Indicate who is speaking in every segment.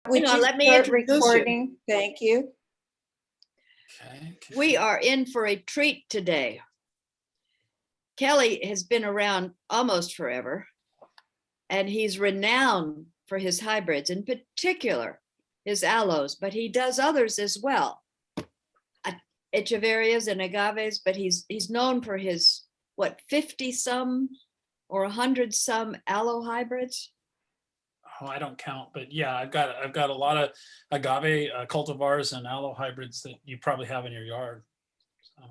Speaker 1: Would you
Speaker 2: Let me
Speaker 1: start
Speaker 2: introduce you.
Speaker 1: recording? Thank you.
Speaker 3: Okay.
Speaker 2: We are in for a treat today. Kelly has been around almost forever, and he's renowned for his hybrids, in particular his aloes, but he does others as well. Echeverias and agaves, but he's known for his, what, 50 some or 100 some aloe hybrids?
Speaker 3: Oh, I don't count, but yeah, I've got a lot of agave cultivars and aloe hybrids that you probably have in your yard. So.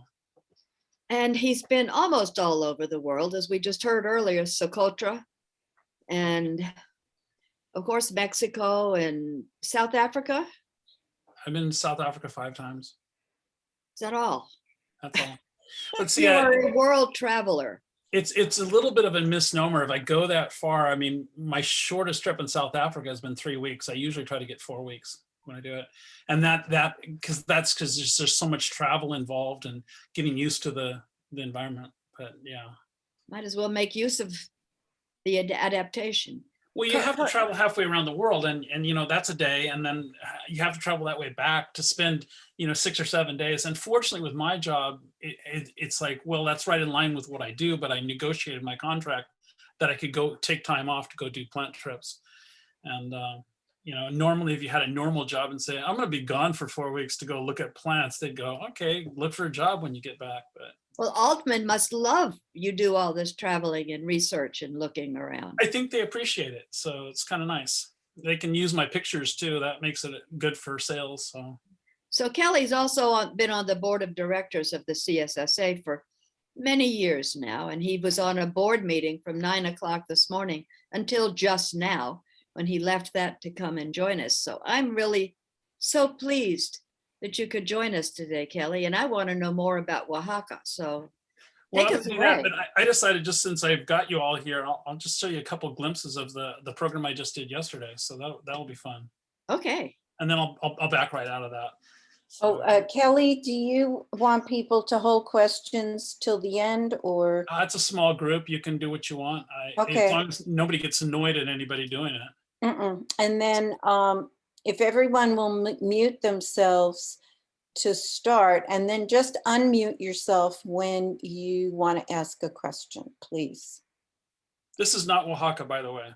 Speaker 2: And he's been almost all over the world, as we just heard earlier, Socotra, and of course, Mexico and South Africa.
Speaker 3: I've been in South Africa 5 times.
Speaker 2: Is that all?
Speaker 3: That's all. Let's see.
Speaker 2: You are a world traveler.
Speaker 3: It's a little bit of a misnomer. If I go that far, I mean, my shortest trip in South Africa has been 3 weeks. I usually try to get 4 weeks when I do it. And because there's so much travel involved and getting used to the environment. But yeah.
Speaker 2: Might as well make use of the adaptation.
Speaker 3: Well, you have to travel halfway around the world, and that's a day, and then you have to travel that way back to spend 6 or 7 days. And fortunately, with my job, it's like, well, that's right in line with what I do. But I negotiated my contract that I could go take time off to go do plant trips. And normally, if you had a normal job and say, I'm going to be gone for 4 weeks to go look at plants, they'd go, okay, look for a job when you get back. But
Speaker 2: well, Altman must love you do all this traveling and research and looking around.
Speaker 3: I think they appreciate it. So it's kind of nice. They can use my pictures too. That makes it good for sales.
Speaker 2: So Kelly's also been on the board of directors of the CSSA for many years now. And he was on a board meeting from 9 o'clock this morning until just now when he left that to come and join us. So I'm really so pleased that you could join us today, Kelly. And I want to know more about Oaxaca. So take us away.
Speaker 3: But I decided, just since I've got you all here, I'll just show you a couple glimpses of the program I just did yesterday. So that'll be fun.
Speaker 2: Okay.
Speaker 3: And then I'll back right out of that.
Speaker 1: So, Kelly, do you want people to hold questions till the end, or?
Speaker 3: It's a small group. You can do what you want.
Speaker 1: Okay.
Speaker 3: As long as nobody gets annoyed at anybody doing it.
Speaker 1: And then if everyone will mute themselves to start, and then just unmute yourself when you want to ask a question, please.
Speaker 3: This is not Oaxaca, by the way.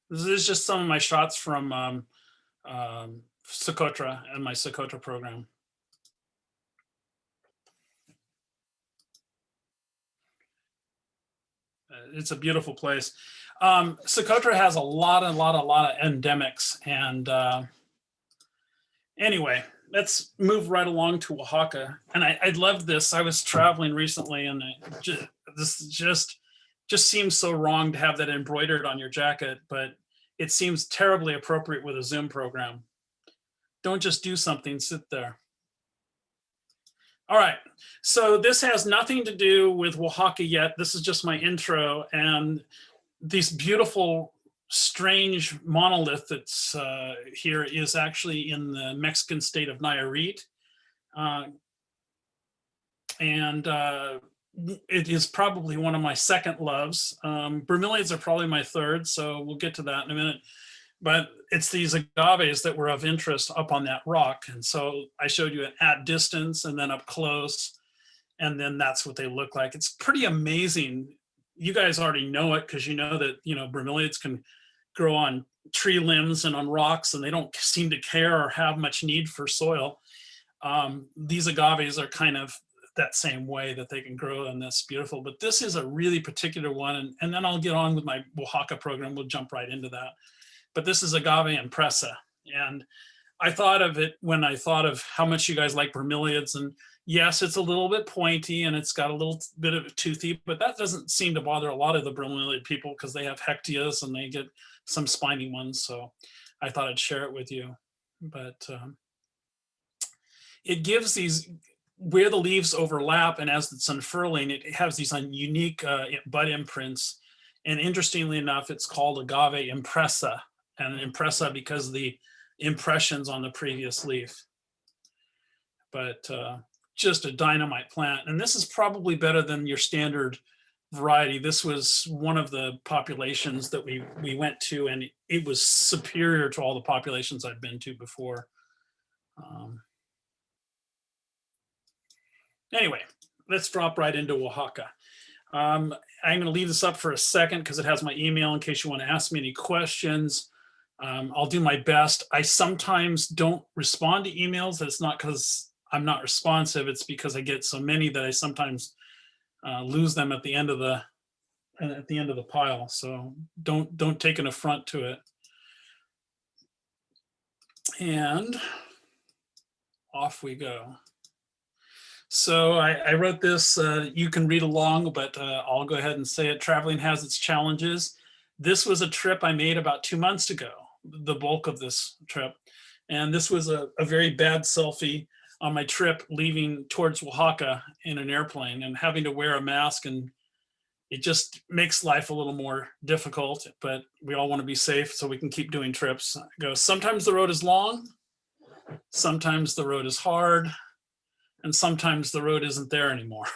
Speaker 3: This is just some of my shots from Socotra and my Socotra program. It's a beautiful place. Socotra has a lot of endemics, and anyway, let's move right along to Oaxaca. And I love this. I was traveling recently, and this just seems so wrong to have that embroidered on your jacket, but it seems terribly appropriate with a Zoom program. Don't just do something, sit there. All right, so this has nothing to do with Oaxaca yet. This is just my intro, and this beautiful, strange monolith that's here is actually in the Mexican state of Nayarit. And it is probably one of my second loves. Bromeliads are probably my third, so we'll get to that in a minute. But it's these agaves that were of interest up on that rock. And so I showed you at distance and then up close, and then that's what they look like. It's pretty amazing. You guys already know it because you know that, bromeliads can grow on tree limbs and on rocks, and they don't seem to care or have much need for soil. These agaves are kind of that same way, that they can grow, and that's beautiful. But this is a really particular one, and then I'll get on with my Oaxaca program. We'll jump right into that. But this is agave impressa, and I thought of it when I thought of how much you guys like bromeliads. And yes, it's a little bit pointy and it's got a little bit of toothy, but that doesn't seem to bother a lot of the bromeliad people because they have hectias and they get some spiny ones. So I thought I'd share it with you. But it gives these, where the leaves overlap and as it's unfurling, it has these unique bud imprints. And interestingly enough, it's called agave impressa, and impressa because of the impressions on the previous leaf. But just a dynamite plant. And this is probably better than your standard variety. This was one of the populations that we went to, and it was superior to all the populations I'd been to before. Anyway, let's drop right into Oaxaca. I'm going to leave this up for a second because it has my email in case you want to ask me any questions. I'll do my best. I sometimes don't respond to emails. It's not because I'm not responsive. It's because I get so many that I sometimes lose them at the end of the pile. So don't take an affront to it. And off we go. So I wrote this, you can read along, but I'll go ahead and say it. Traveling has its challenges. This was a trip I made about 2 months ago, the bulk of this trip. And this was a very bad selfie on my trip leaving towards Oaxaca in an airplane and having to wear a mask, and it just makes life a little more difficult, but we all want to be safe so we can keep doing trips. I go, sometimes the road is long, sometimes the road is hard, and sometimes the road isn't there anymore.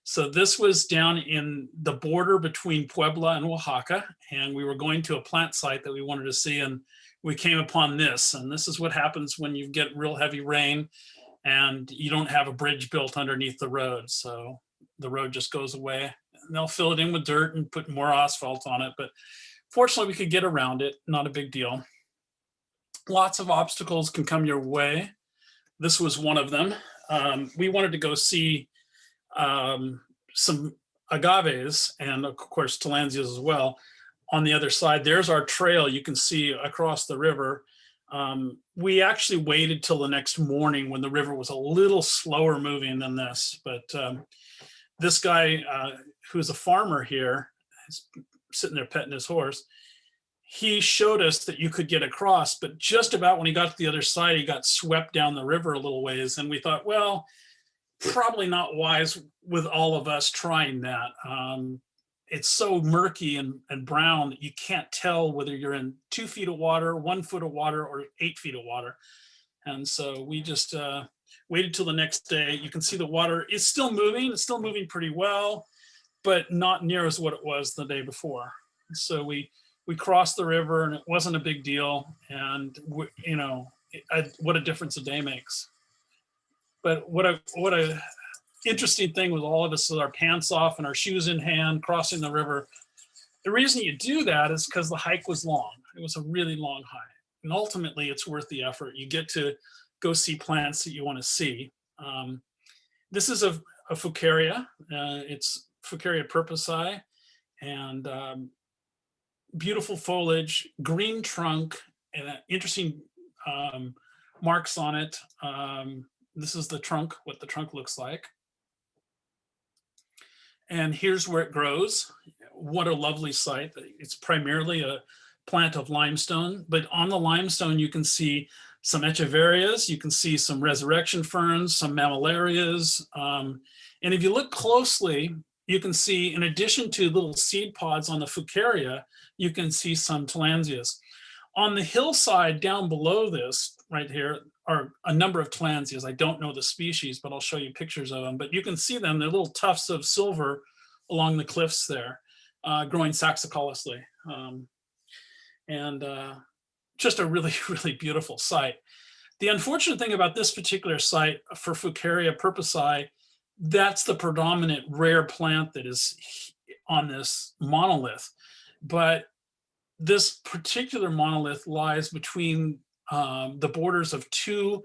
Speaker 3: So this was down in the border between Puebla and Oaxaca, and we were going to a plant site that we wanted to see, and we came upon this. And this is what happens when you get real heavy rain and you don't have a bridge built underneath the road. So the road just goes away, and they'll fill it in with dirt and put more asphalt on it. But fortunately, we could get around it, not a big deal. Lots of obstacles can come your way. This was one of them. We wanted to go see some agaves and of course tillandsias as well on the other side. There's our trail you can see across the river. We actually waited till the next morning when the river was a little slower moving than this, but this guy who's a farmer here, is sitting there petting his horse, he showed us that you could get across, but just about when he got to the other side, he got swept down the river a little ways. And we thought, well, probably not wise with all of us trying that. It's so murky and brown that you can't tell whether you're in 2 feet of water, 1 foot of water, or 8 feet of water. And so we just waited till the next day. You can see the water is still moving. It's still moving pretty well, but not near as what it was the day before. So we crossed the river and it wasn't a big deal. And you know, what a difference a day makes. But what a interesting thing with all of us with our pants off and our shoes in hand crossing the river. The reason you do that is because the hike was long. It was a really long hike. And ultimately it's worth the effort. You get to go see plants that you want to see. This is a Fucaria. It's Fucaria purpusi, and beautiful foliage, green trunk, and interesting marks on it. This is the trunk, what the trunk looks like. And here's where it grows. What a lovely site. It's primarily a plant of limestone, but on the limestone you can see some echeverias, you can see some resurrection ferns, some mammillarias. And if you look closely, you can see, in addition to little seed pods on the Fucaria, you can see some tillandsias. On the hillside down below this, right here, are a number of tillandsias. I don't know the species, but I'll show you pictures of them. But you can see them, they're little tufts of silver along the cliffs there, growing saxicolously. Just a really, really beautiful site. The unfortunate thing about this particular site for Fucaria purpusi, that's the predominant rare plant that is on this monolith. But this particular monolith lies between the borders of 2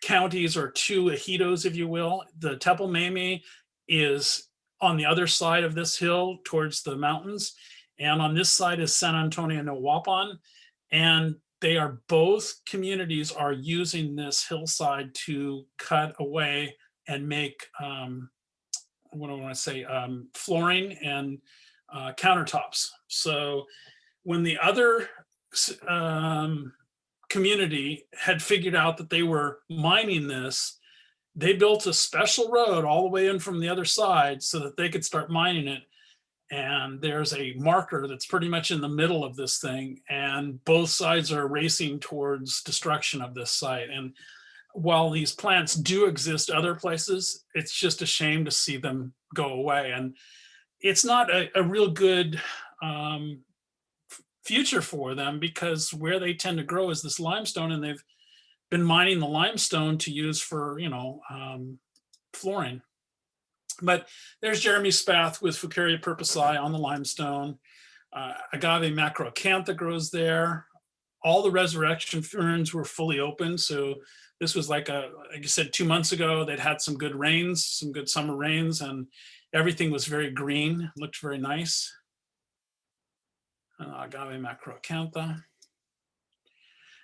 Speaker 3: counties, or 2 ejidos, if you will. The Tepelmeme is on the other side of this hill towards the mountains, and on this side is San Antonio Nahuapan, and they are both communities are using this hillside to cut away and make what do I want to say, flooring and countertops. So when the other community had figured out that they were mining this, they built a special road all the way in from the other side so that they could start mining it. And there's a marker that's pretty much in the middle of this thing, and both sides are racing towards destruction of this site. And while these plants do exist other places, it's just a shame to see them go away. And it's not a real good future for them, because where they tend to grow is this limestone, and they've been mining the limestone to use for, flooring. But there's Jeremy Spath with Fucaria purpusi on the limestone. Agave macroacantha grows there. All the resurrection ferns were fully open. So this was like I said, 2 months ago, they'd had some good rains, some good summer rains, and everything was very green, looked very nice. Agave macroacantha.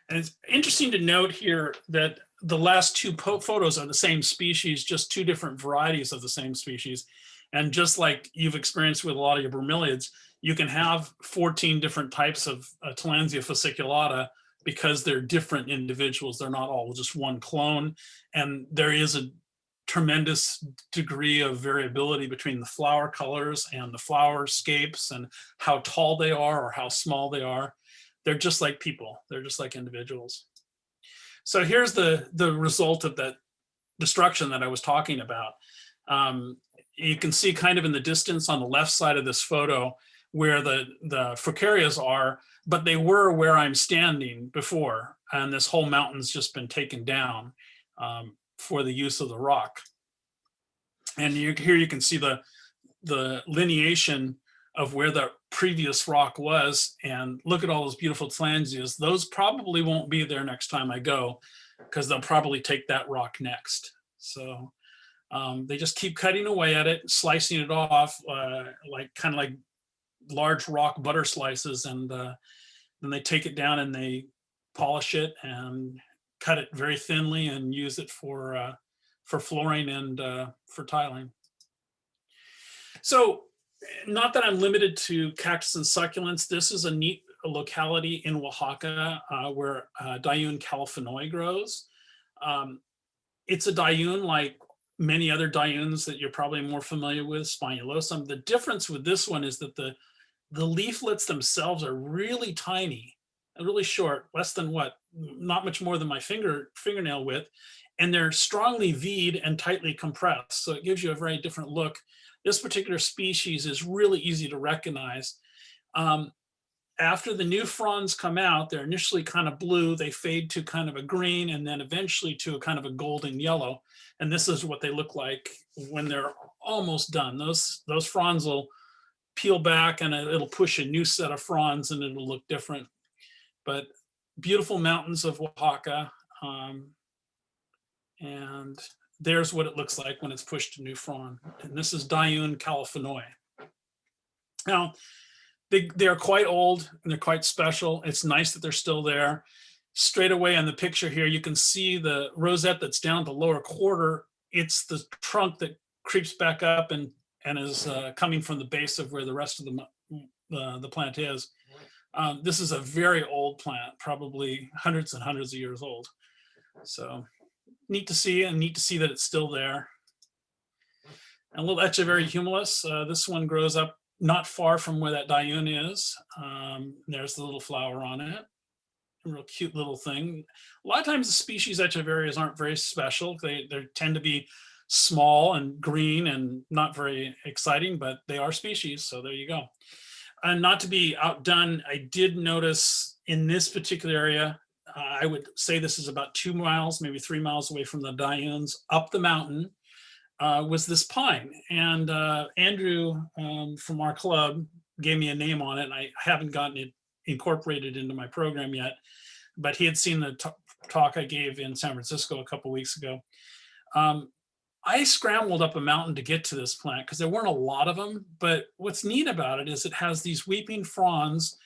Speaker 3: And it's interesting to note here that the last two photos are the same species, just two different varieties of the same species. And just like you've experienced with a lot of your bromeliads, you can have 14 different types of Tillandsia fasciculata because they're different individuals. They're not all just one clone. And there is a tremendous degree of variability between the flower colors and the flower scapes and how tall they are or how small they are. They're just like people. They're just like individuals. So here's the result of that destruction that I was talking about. You can see kind of in the distance on the left side of this photo where the Furcarias are, but they were where I'm standing before. And this whole mountain's just been taken down for the use of the rock. And here you can see the lineation of where the previous rock was, and look at all those beautiful Tillandsias. Those probably won't be there next time I go, because they'll probably take that rock next. So they just keep cutting away at it, slicing it off, kind of like large rock butter slices, and then they take it down and they polish it and cut it very thinly and use it for flooring and for tiling. So, not that I'm limited to cactus and succulents. This is a neat locality in Oaxaca where Dayun californoi grows. It's a Dayun like many other Dayuns that you're probably more familiar with, spinulosum. The difference with this one is that the leaflets themselves are really tiny, really short, less than not much more than my fingernail width, and they're strongly V'd and tightly compressed. So it gives you a very different look. This particular species is really easy to recognize. After the new fronds come out, they're initially kind of blue, they fade to kind of a green, and then eventually to a kind of a golden yellow. And this is what they look like when they're almost done. Those fronds will peel back and it'll push a new set of fronds and it'll look different. But beautiful mountains of Oaxaca. And there's what it looks like when it's pushed to new frond. And this is Dayun californoi. Now, they're quite old and they're quite special. It's nice that they're still there. Straight away on the picture here, you can see the rosette that's down the lower quarter. It's the trunk that creeps back up and is coming from the base of where the rest of the plant is. This is a very old plant, probably hundreds and hundreds of years old. So neat to see, and neat to see that it's still there. And a little Echeveria humilis. This one grows up not far from where that Dayun is. There's the little flower on it. A real cute little thing. A lot of times the species Echeverias aren't very special. They tend to be small and green and not very exciting, but they are species. So there you go. And not to be outdone, I did notice in this particular area, I would say this is about 2 miles, maybe 3 miles away from the Dayuns, up the mountain, was this pine. And Andrew from our club gave me a name on it, and I haven't gotten it incorporated into my program yet, but he had seen the talk I gave in San Francisco a couple weeks ago. I scrambled up a mountain to get to this plant because there weren't a lot of them, but what's neat about it is it has these weeping fronds,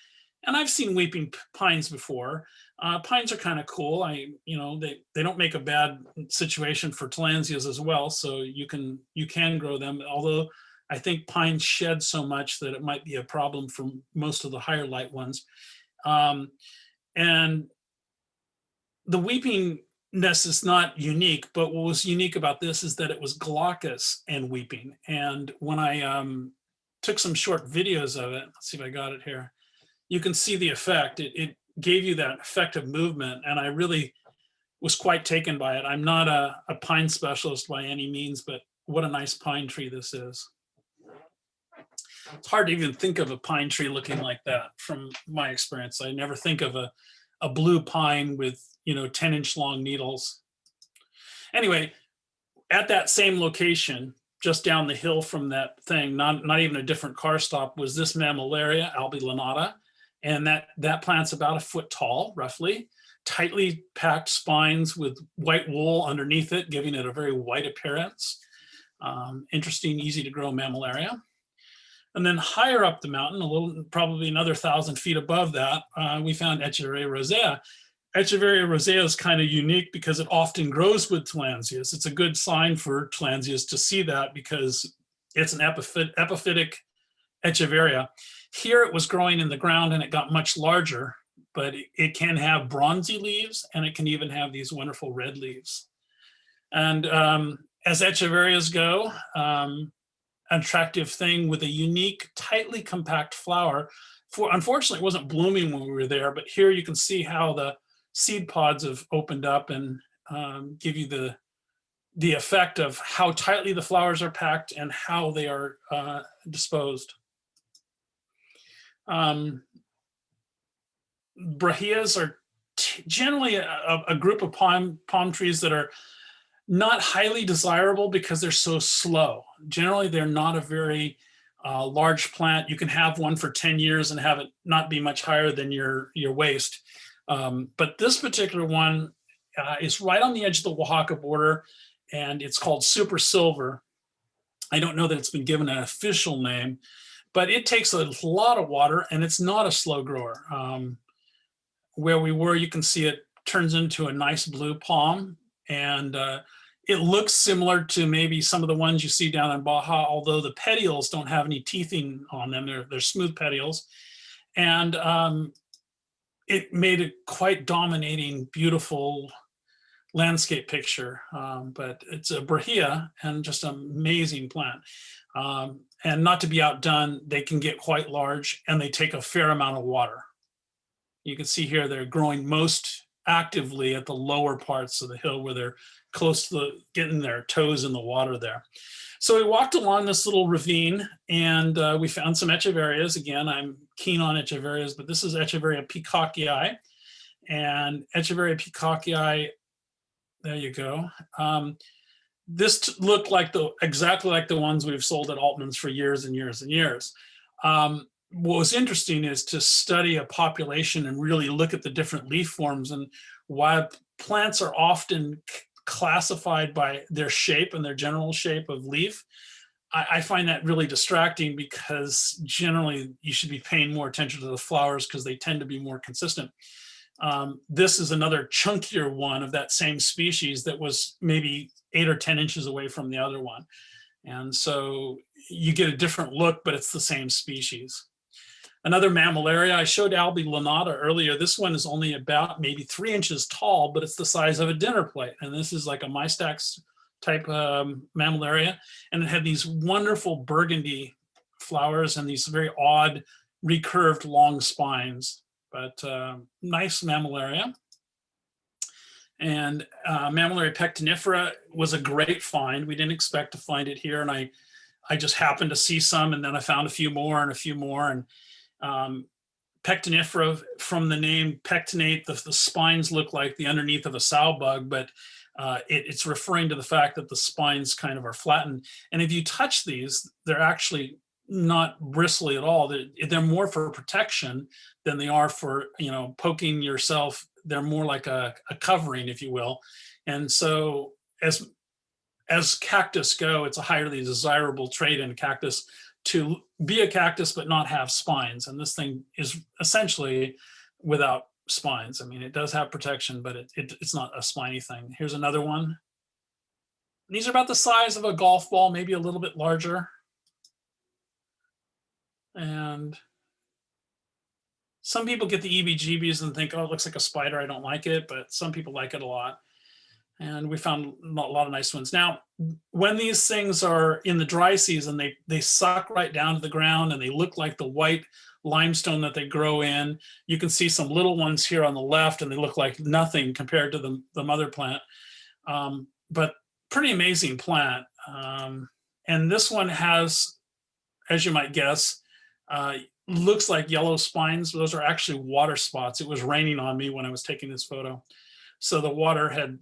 Speaker 3: and I've seen weeping pines before. Pines are kind of cool. They don't make a bad situation for Tillandsias as well, so you can grow them, although I think pines shed so much that it might be a problem for most of the higher light ones. And the weepingness is not unique, but what was unique about this is that it was glaucous and weeping. And when I took some short videos of it, let's see if I got it here, you can see the effect. It gave you that effect of movement, and I really was quite taken by it. I'm not a pine specialist by any means, but what a nice pine tree this is. it's hard to even think of a pine tree looking like that from my experience. I never think of a blue pine with, 10-inch long needles. Anyway, at that same location, just down the hill from that thing, not even a different car stop, was this mammillaria, albilanata. And that plant's about a foot tall, roughly, tightly packed spines with white wool underneath it, giving it a very white appearance. Interesting, easy to grow mammillaria. And then higher up the mountain, probably another 1,000 feet above that, we found Echeveria rosea. Echeveria rosea is kind of unique because it often grows with tillandsias. It's a good sign for tillandsias to see that because it's an epiphytic Echeveria. Here it was growing in the ground and it got much larger, but it can have bronzy leaves and it can even have these wonderful red leaves. And as Echeverias go, attractive thing with a unique, tightly compact flower. Unfortunately, it wasn't blooming when we were there, but here you can see how the seed pods have opened up and give you the effect of how tightly the flowers are packed and how they are disposed. Brahias are generally a group of palm trees that are not highly desirable because they're so slow. Generally, they're not a very large plant. You can have one for 10 years and have it not be much higher than your waist. But this particular one is right on the edge of the Oaxaca border, and it's called Super Silver. I don't know that it's been given an official name, but it takes a lot of water and it's not a slow grower. Where we were, you can see it turns into a nice blue palm, and it looks similar to maybe some of the ones you see down in Baja, although the petioles don't have any teething on them. They're smooth petioles. And it made a quite dominating, beautiful landscape picture. But it's a brahia and just an amazing plant. And not to be outdone, they can get quite large and they take a fair amount of water. You can see here they're growing most actively at the lower parts of the hill where they're close to getting their toes in the water there. So we walked along this little ravine and we found some Echeverias. Again, I'm keen on Echeverias, but this is Echeveria peacockii. And Echeveria peacockii, there you go. This looked like exactly like the ones we've sold at Altman's for years and years and years. What was interesting is to study a population and really look at the different leaf forms, and why plants are often classified by their shape and their general shape of leaf. I find that really distracting because generally you should be paying more attention to the flowers because they tend to be more consistent. This is another chunkier one of that same species that was maybe 8 or 10 inches away from the other one. And so you get a different look, but it's the same species. Another mammillaria, I showed albilanata earlier. This one is only about maybe 3 inches tall, but it's the size of a dinner plate. And this is like a mystax type mammillaria. And it had these wonderful burgundy flowers and these very odd recurved long spines, but nice mammillaria. And Mammillaria pectinifera was a great find. We didn't expect to find it here. And I just happened to see some, and then I found a few more and a few more. And pectinifera, from the name pectinate, the spines look like the underneath of a sow bug, but it's referring to the fact that the spines kind of are flattened. And if you touch these, they're actually not bristly at all. They're more for protection than they are for, poking yourself. They're more like a covering, if you will. And so as cactus go, it's a highly desirable trait in a cactus to be a cactus but not have spines. And this thing is essentially without spines. I mean, it does have protection, but it's not a spiny thing. Here's another one. These are about the size of a golf ball, maybe a little bit larger. And some people get the EBGBs and think, oh, it looks like a spider, I don't like it, but some people like it a lot. And we found a lot of nice ones. Now, when these things are in the dry season, they suck right down to the ground and they look like the white limestone that they grow in. You can see some little ones here on the left and they look like nothing compared to the mother plant. But pretty amazing plant. And this one has as you might guess, looks like yellow spines. Those are actually water spots. It was raining on me when I was taking this photo. So the water had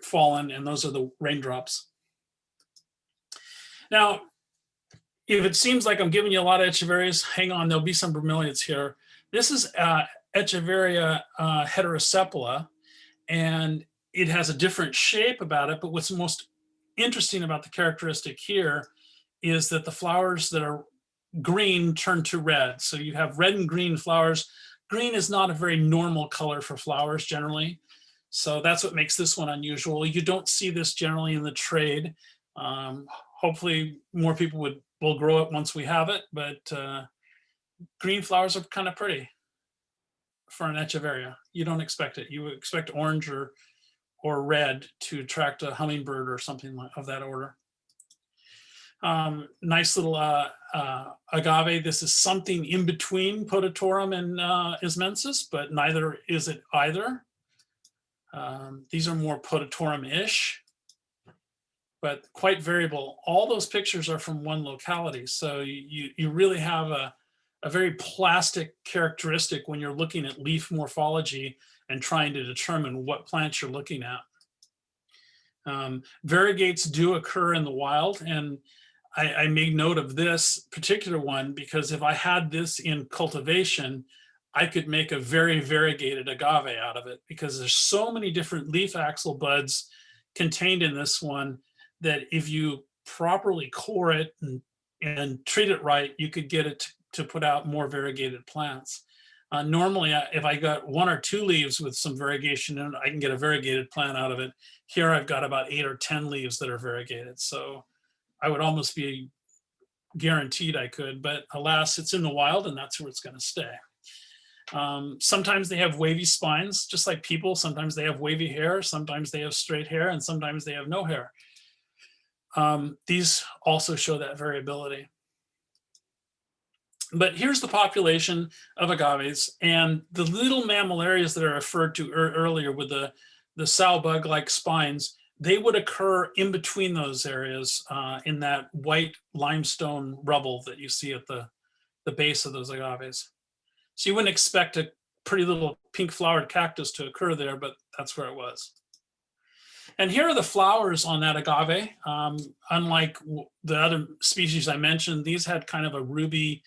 Speaker 3: fallen, and those are the raindrops. Now, if it seems like I'm giving you a lot of echeverias, hang on, there'll be some bromeliads here. This is Echeveria heterosepala, and it has a different shape about it, but what's most interesting about the characteristic here is that the flowers that are green turn to red. So you have red and green flowers. Green is not a very normal color for flowers generally. So that's what makes this one unusual. You don't see this generally in the trade. Hopefully more people will grow it once we have it, but green flowers are kind of pretty for an Echeveria. You don't expect it. You would expect orange or red to attract a hummingbird or something of that order. Nice little agave. This is something in between Podotorum and Ismensis, but neither is it either. These are more Podotorum-ish, but quite variable. All those pictures are from one locality. So you really have a very plastic characteristic when you're looking at leaf morphology and trying to determine what plants you're looking at. Variegates do occur in the wild, and I made note of this particular one because if I had this in cultivation, I could make a very variegated agave out of it because there's so many different leaf axil buds contained in this one that if you properly core it and treat it right, you could get it to put out more variegated plants. Normally, if I got 1 or 2 leaves with some variegation in it, I can get a variegated plant out of it. Here I've got about 8 or 10 leaves that are variegated. So I would almost be guaranteed I could, but alas, it's in the wild and that's where it's going to stay. Sometimes they have wavy spines, just like people. Sometimes they have wavy hair, sometimes they have straight hair, and sometimes they have no hair. These also show that variability. But here's the population of agaves, and the little mammillarias that are referred to earlier with the sow bug-like spines, they would occur in between those areas in that white limestone rubble that you see at the base of those agaves. So you wouldn't expect a pretty little pink flowered cactus to occur there, but that's where it was. And here are the flowers on that agave. Unlike the other species I mentioned, these had kind of a ruby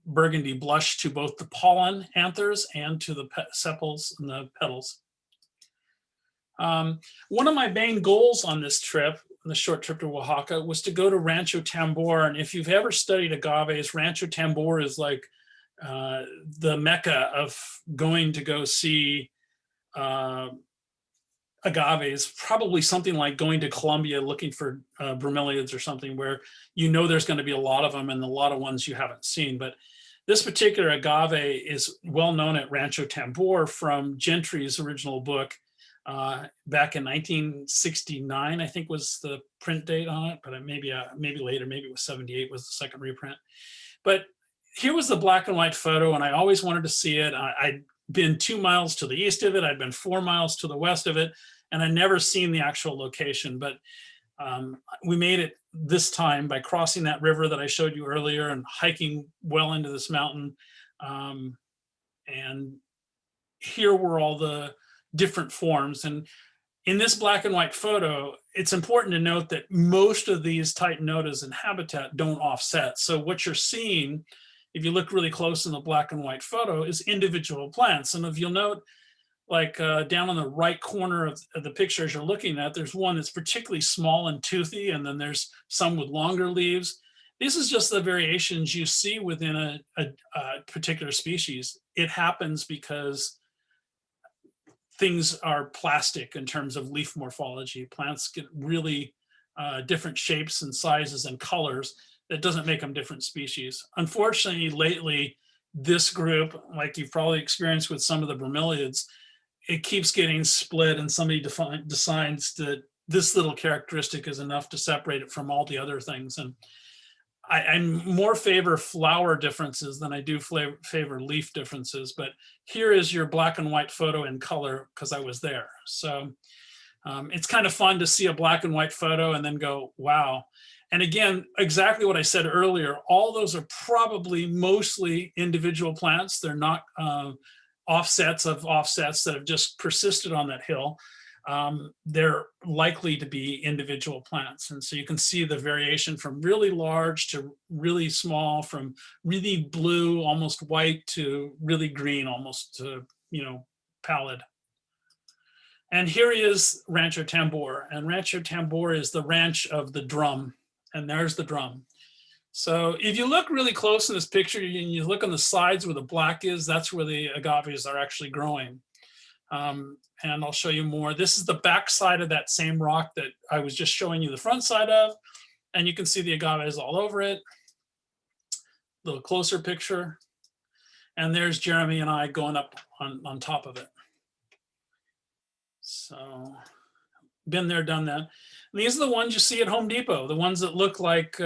Speaker 3: burgundy blush to both the pollen anthers and to the sepals and the petals. One of my main goals on this trip, the short trip to Oaxaca, was to go to Rancho Tambor. And if you've ever studied agaves, Rancho Tambor is like the mecca of going to go see agaves, probably something like going to Colombia looking for bromeliads or something where you know there's going to be a lot of them and a lot of ones you haven't seen. But this particular agave is well known at Rancho Tambor from Gentry's original book back in 1969, I think was the print date on it, but maybe later, maybe it was 78 was the second reprint. But here was the black and white photo, and I always wanted to see it. I'd been 2 miles to the east of it, I'd been 4 miles to the west of it, and I'd never seen the actual location. But we made it this time by crossing that river that I showed you earlier and hiking well into this mountain. And here were all the different forms. And in this black and white photo, it's important to note that most of these Titanotas and habitat don't offset. So what you're seeing, if you look really close in the black and white photo, is individual plants. And if you'll note, like down on the right corner of the pictures you're looking at, there's one that's particularly small and toothy, and then there's some with longer leaves. This is just the variations you see within a particular species. It happens because things are plastic in terms of leaf morphology. Plants get really different shapes and sizes and colors. That doesn't make them different species. Unfortunately, lately, this group, like you've probably experienced with some of the bromeliads, it keeps getting split, and somebody decides that this little characteristic is enough to separate it from all the other things. And I'm more favor flower differences than I do favor leaf differences. But here is your black and white photo in color because I was there. So it's kind of fun to see a black and white photo and then go, wow. And again, exactly what I said earlier, all those are probably mostly individual plants. They're not offsets of offsets that have just persisted on that hill. They're likely to be individual plants. And so you can see the variation from really large to really small, from really blue, almost white, to really green, almost, pallid. And here is Rancho Tambor. And Rancho Tambor is the ranch of the drum. And there's the drum. So if you look really close in this picture, and you look on the sides where the black is, that's where the agaves are actually growing. And I'll show you more. This is the back side of that same rock that I was just showing you the front side of. And you can see the agaves all over it. A little closer picture. And there's Jeremy and I going up on top of it. So been there, done that. And these are the ones you see at Home Depot, the ones that look like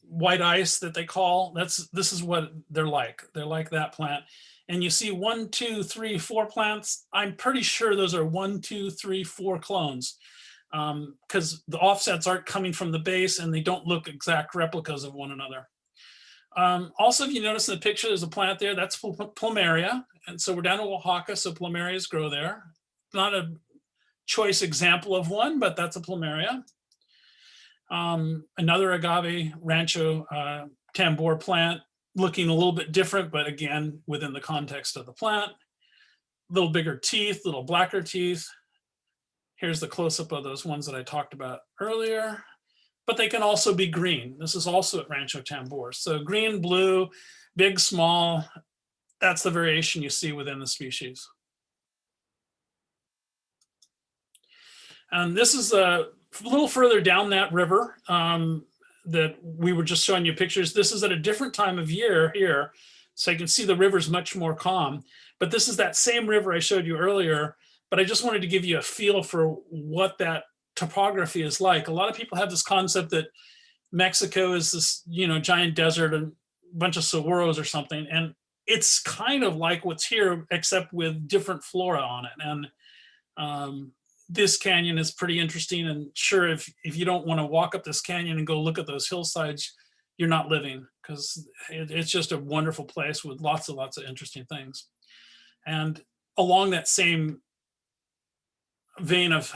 Speaker 3: white ice that they call. This is what they're like. They're like that plant. And you see 1, 2, 3, 4 plants. I'm pretty sure those are 1, 2, 3, 4 clones, because the offsets aren't coming from the base and they don't look exact replicas of one another. Also, if you notice in the picture, there's a plant there, that's plumeria. And so we're down in Oaxaca, so plumerias grow there. Not a choice example of one, but that's a plumeria. Another agave Rancho Tambor plant, looking a little bit different, but again, within the context of the plant. Little bigger teeth, little blacker teeth. Here's the close-up of those ones that I talked about earlier. But they can also be green. This is also at Rancho Tambor. So green, blue, big, small, that's the variation you see within the species. And this is a little further down that river that we were just showing you pictures. This is at a different time of year here, so you can see the river's much more calm. But this is that same river I showed you earlier, but I just wanted to give you a feel for what that topography is like. A lot of people have this concept that Mexico is this, giant desert and a bunch of saguaros or something, and it's kind of like what's here, except with different flora on it. And this canyon is pretty interesting, and sure, if you don't want to walk up this canyon and go look at those hillsides, you're not living, because it's just a wonderful place with lots of interesting things. And along that same vein of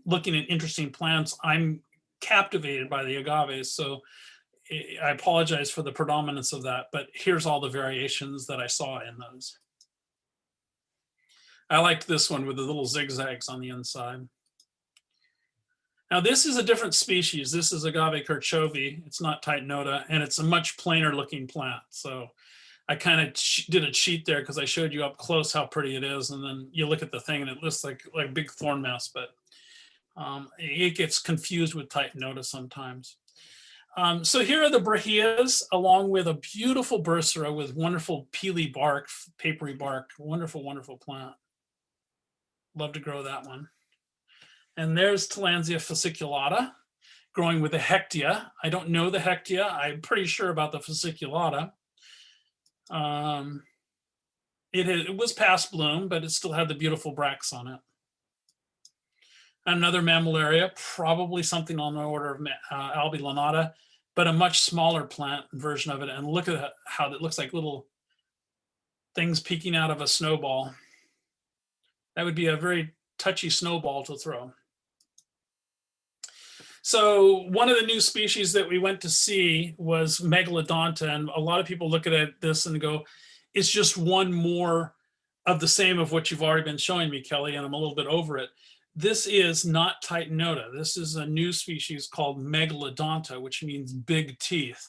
Speaker 3: looking at interesting plants, I'm captivated by the agaves. So I apologize for the predominance of that, but here's all the variations that I saw in those. I liked this one with the little zigzags on the inside. Now this is a different species. This is agave kirchovi. It's not Titanota, and it's a much plainer looking plant. So I kind of did a cheat there because I showed you up close how pretty it is, and then you look at the thing and it looks like big thorn mass, but it gets confused with Titanota sometimes. So here are the brahillas, along with a beautiful bursera with wonderful peely bark, papery bark, wonderful, wonderful plant. Love to grow that one. And there's Tillandsia fasciculata growing with a hectia. I don't know the hectia. I'm pretty sure about the fasciculata. It was past bloom, but it still had the beautiful bracts on it. Another mammillaria, probably something on the order of Albi lanata, but a much smaller plant version of it. And look at how it looks like little things peeking out of a snowball. That would be a very touchy snowball to throw. So one of the new species that we went to see was Megalodonta, and a lot of people look at this and go, it's just one more of the same of what you've already been showing me, Kelly, and I'm a little bit over it. This is not Titanota. This is a new species called Megalodonta, which means big teeth.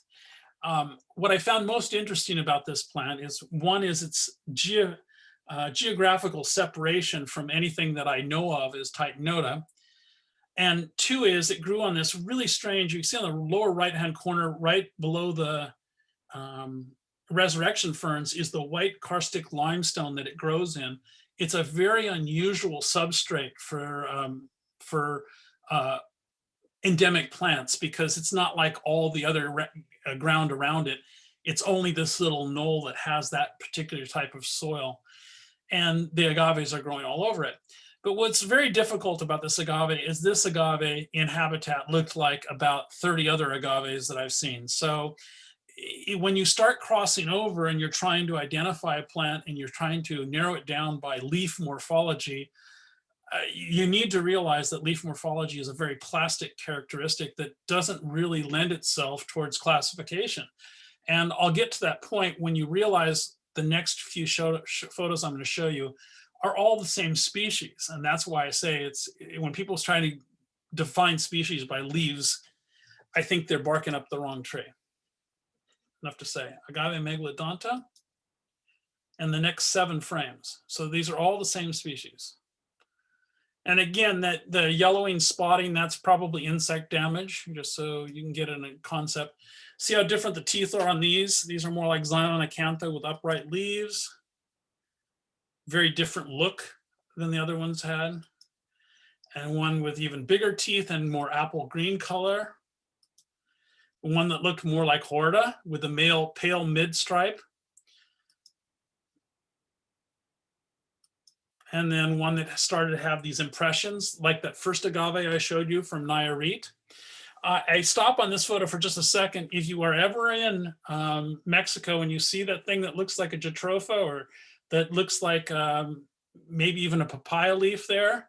Speaker 3: What I found most interesting about this plant is, one is its geographical separation from anything that I know of as Titanota. And two is it grew on this really strange, you can see on the lower right-hand corner, right below the resurrection ferns, is the white karstic limestone that it grows in. It's a very unusual substrate for endemic plants, because it's not like all the other ground around it. It's only this little knoll that has that particular type of soil. And the agaves are growing all over it. But what's very difficult about this agave is this agave in habitat looked like about 30 other agaves that I've seen. So when you start crossing over and you're trying to identify a plant and you're trying to narrow it down by leaf morphology, you need to realize that leaf morphology is a very plastic characteristic that doesn't really lend itself towards classification. And I'll get to that point when you realize the next few photos I'm going to show you are all the same species. And that's why I say it's, when people's trying to define species by leaves, I think they're barking up the wrong tree. Enough to say, agave megalodonta, and the next 7 frames. So these are all the same species. And again, that the yellowing spotting, that's probably insect damage, just so you can get a concept. See how different the teeth are on these? These are more like Zion acantha with upright leaves. Very different look than the other ones had. And one with even bigger teeth and more apple green color. One that looked more like Horta with a male pale mid stripe. And then one that started to have these impressions, like that first agave I showed you from Nayarit. I stop on this photo for just a second. If you are ever in Mexico and you see that thing that looks like a jatropha or that looks like maybe even a papaya leaf there,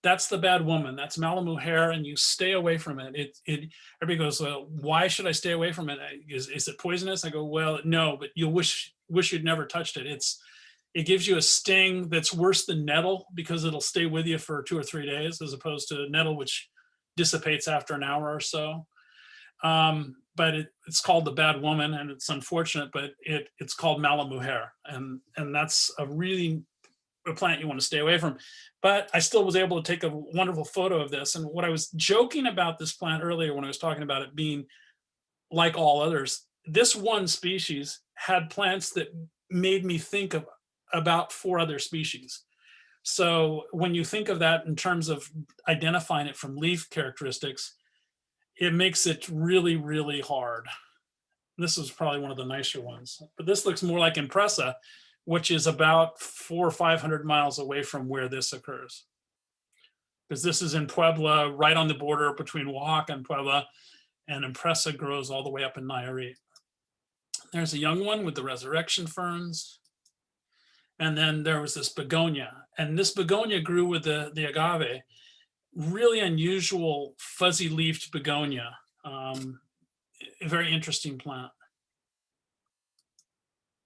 Speaker 3: that's the bad woman. That's Malamujer, and you stay away from it. Everybody goes, well, why should I stay away from it? Is it poisonous? I go, well, no, but you'll wish you'd never touched it. It gives you a sting that's worse than nettle because it'll stay with you for 2 or 3 days, as opposed to nettle, which dissipates after an hour or so. But it's called the bad woman, and it's unfortunate, but it's called Malamujer, and that's a plant you want to stay away from. But I still was able to take a wonderful photo of this. And what I was joking about this plant earlier when I was talking about it being like all others, this one species had plants that made me think of about 4 other species. So when you think of that in terms of identifying it from leaf characteristics, it makes it really, really hard. This is probably one of the nicer ones, but this looks more like Impressa, which is about 400 or 500 miles away from where this occurs. Because this is in Puebla, right on the border between Oaxaca and Puebla, and Impressa grows all the way up in Nayarit. There's a young one with the resurrection ferns. And then there was this begonia, and this begonia grew with the agave, really unusual fuzzy leafed begonia, a very interesting plant.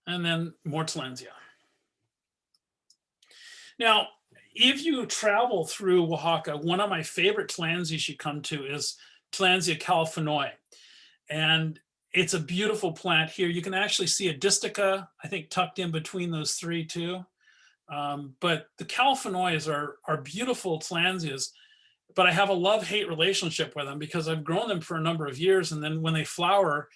Speaker 3: And then more Tillandsia. Now, if you travel through Oaxaca, one of my favorite Tillandsias you come to is Tillandsia californoi. And it's a beautiful plant here. You can actually see a distica, I think, tucked in between those 3 too. But the californois are beautiful Tillandsias, but I have a love-hate relationship with them because I've grown them for a number of years, and then when they flower,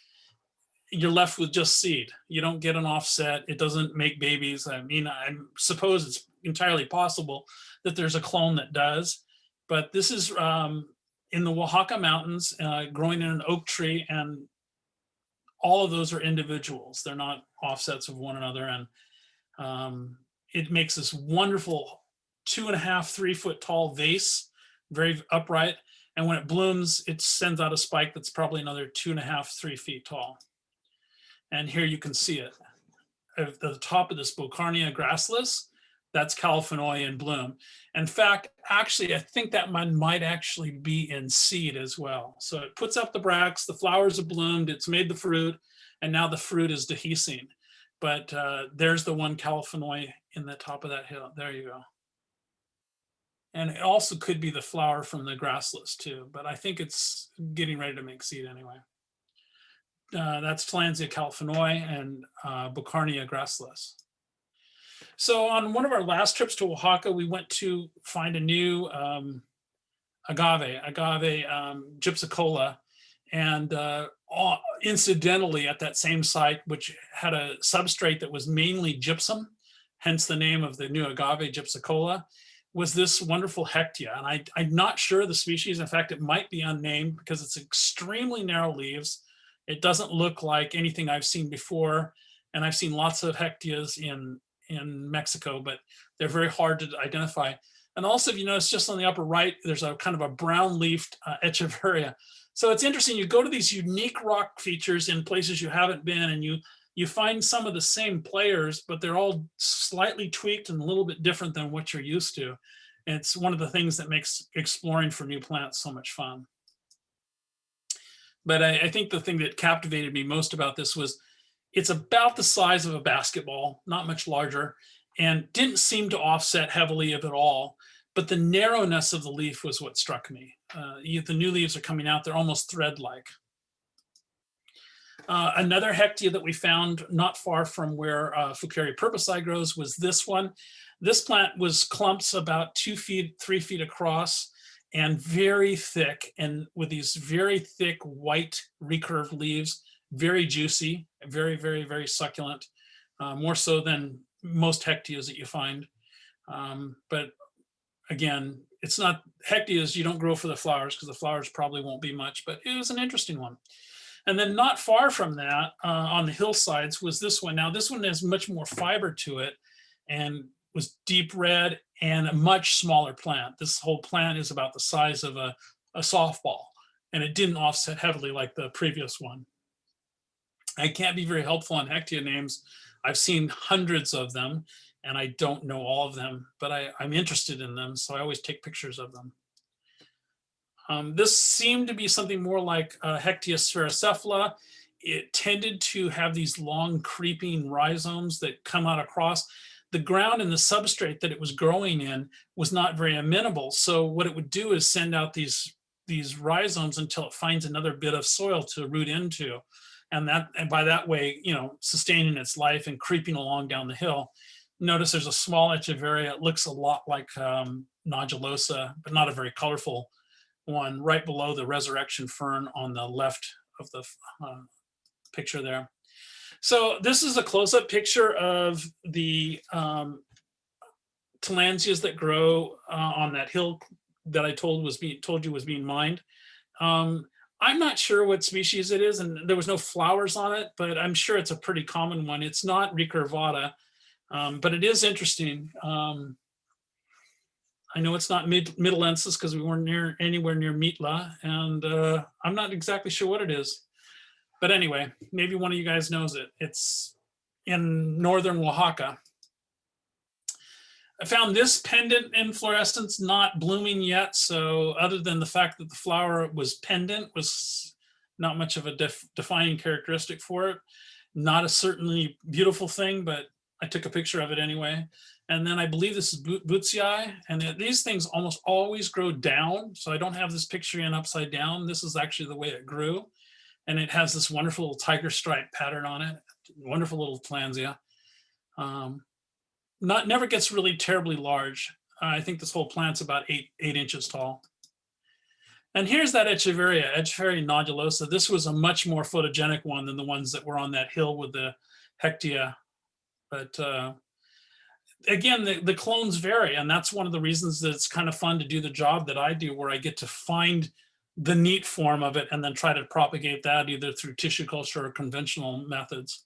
Speaker 3: you're left with just seed. You don't get an offset. It doesn't make babies. I mean, I suppose it's entirely possible that there's a clone that does, but this is in the Oaxaca mountains, growing in an oak tree, and all of those are individuals. They're not offsets of one another. And it makes this wonderful 2.5, 3 foot tall vase, very upright. And when it blooms, it sends out a spike that's probably another 2.5, 3 feet tall. And here you can see it. At the top of this Bocarnia grassless, that's californoi in bloom. In fact, actually, I think that one might actually be in seed as well. So it puts up the bracts, the flowers have bloomed, it's made the fruit, and now the fruit is dehiscing. But there's the one californoi in the top of that hill. There you go. And it also could be the flower from the grassless too, but I think it's getting ready to make seed anyway. That's Tillandsia californoi and Bocarnia grassless. So on one of our last trips to Oaxaca, we went to find a new agave gypsicola, and incidentally at that same site, which had a substrate that was mainly gypsum, hence the name of the new agave gypsicola, was this wonderful hectia. And I'm not sure the species. In fact, it might be unnamed because it's extremely narrow leaves. It doesn't look like anything I've seen before. And I've seen lots of hectias in Mexico, but they're very hard to identify. And also, if you notice just on the upper right, there's a kind of a brown leafed echeveria. So it's interesting, you go to these unique rock features in places you haven't been, and you find some of the same players, but they're all slightly tweaked and a little bit different than what you're used to. And it's one of the things that makes exploring for new plants so much fun. But I think the thing that captivated me most about this was it's about the size of a basketball, not much larger, and didn't seem to offset heavily at all. But the narrowness of the leaf was what struck me. The new leaves are coming out, they're almost thread-like. Another hectia that we found not far from where Fukaria purpusi grows was this one. This plant was clumps about 2 feet, 3 feet across, and very thick, and with these very thick white recurved leaves, very juicy, very, very, very succulent, more so than most hectias that you find. But again, it's not hectias, you don't grow for the flowers because the flowers probably won't be much, but it was an interesting one. And then not far from that, on the hillsides, was this one. Now this one has much more fiber to it and was deep red and a much smaller plant. This whole plant is about the size of a softball, and it didn't offset heavily like the previous one. I can't be very helpful on hectia names. I've seen hundreds of them, and I don't know all of them, but I'm interested in them, so I always take pictures of them. This seemed to be something more like Hectia spherocephala. It tended to have these long creeping rhizomes that come out across. The ground and the substrate that it was growing in was not very amenable. So what it would do is send out these rhizomes until it finds another bit of soil to root into. And by that way, sustaining its life and creeping along down the hill. Notice there's a small echeveria. It looks a lot like nodulosa, but not a very colorful one, right below the resurrection fern on the left of the picture there. So this is a close-up picture of the tillandsias that grow on that hill that I told you was being mined. I'm not sure what species it is, and there was no flowers on it, but I'm sure it's a pretty common one. It's not recurvata, but it is interesting. I know it's not middlensis because we weren't anywhere near Mitla, and I'm not exactly sure what it is. But anyway, maybe one of you guys knows it. It's in northern Oaxaca. I found this pendant inflorescence not blooming yet. So other than the fact that the flower was pendant, was not much of a defining characteristic for it. Not a certainly beautiful thing, but I took a picture of it anyway. And then I believe this is bootsii, and these things almost always grow down. So I don't have this picture in upside down. This is actually the way it grew. And it has this wonderful little tiger stripe pattern on it. Wonderful little tillandsia. Never gets really terribly large. I think this whole plant's about 8 inches tall. And here's that Echeveria nodulosa. This was a much more photogenic one than the ones that were on that hill with the hectia. But again, the clones vary, and that's one of the reasons that it's kind of fun to do the job that I do, where I get to find the neat form of it and then try to propagate that either through tissue culture or conventional methods.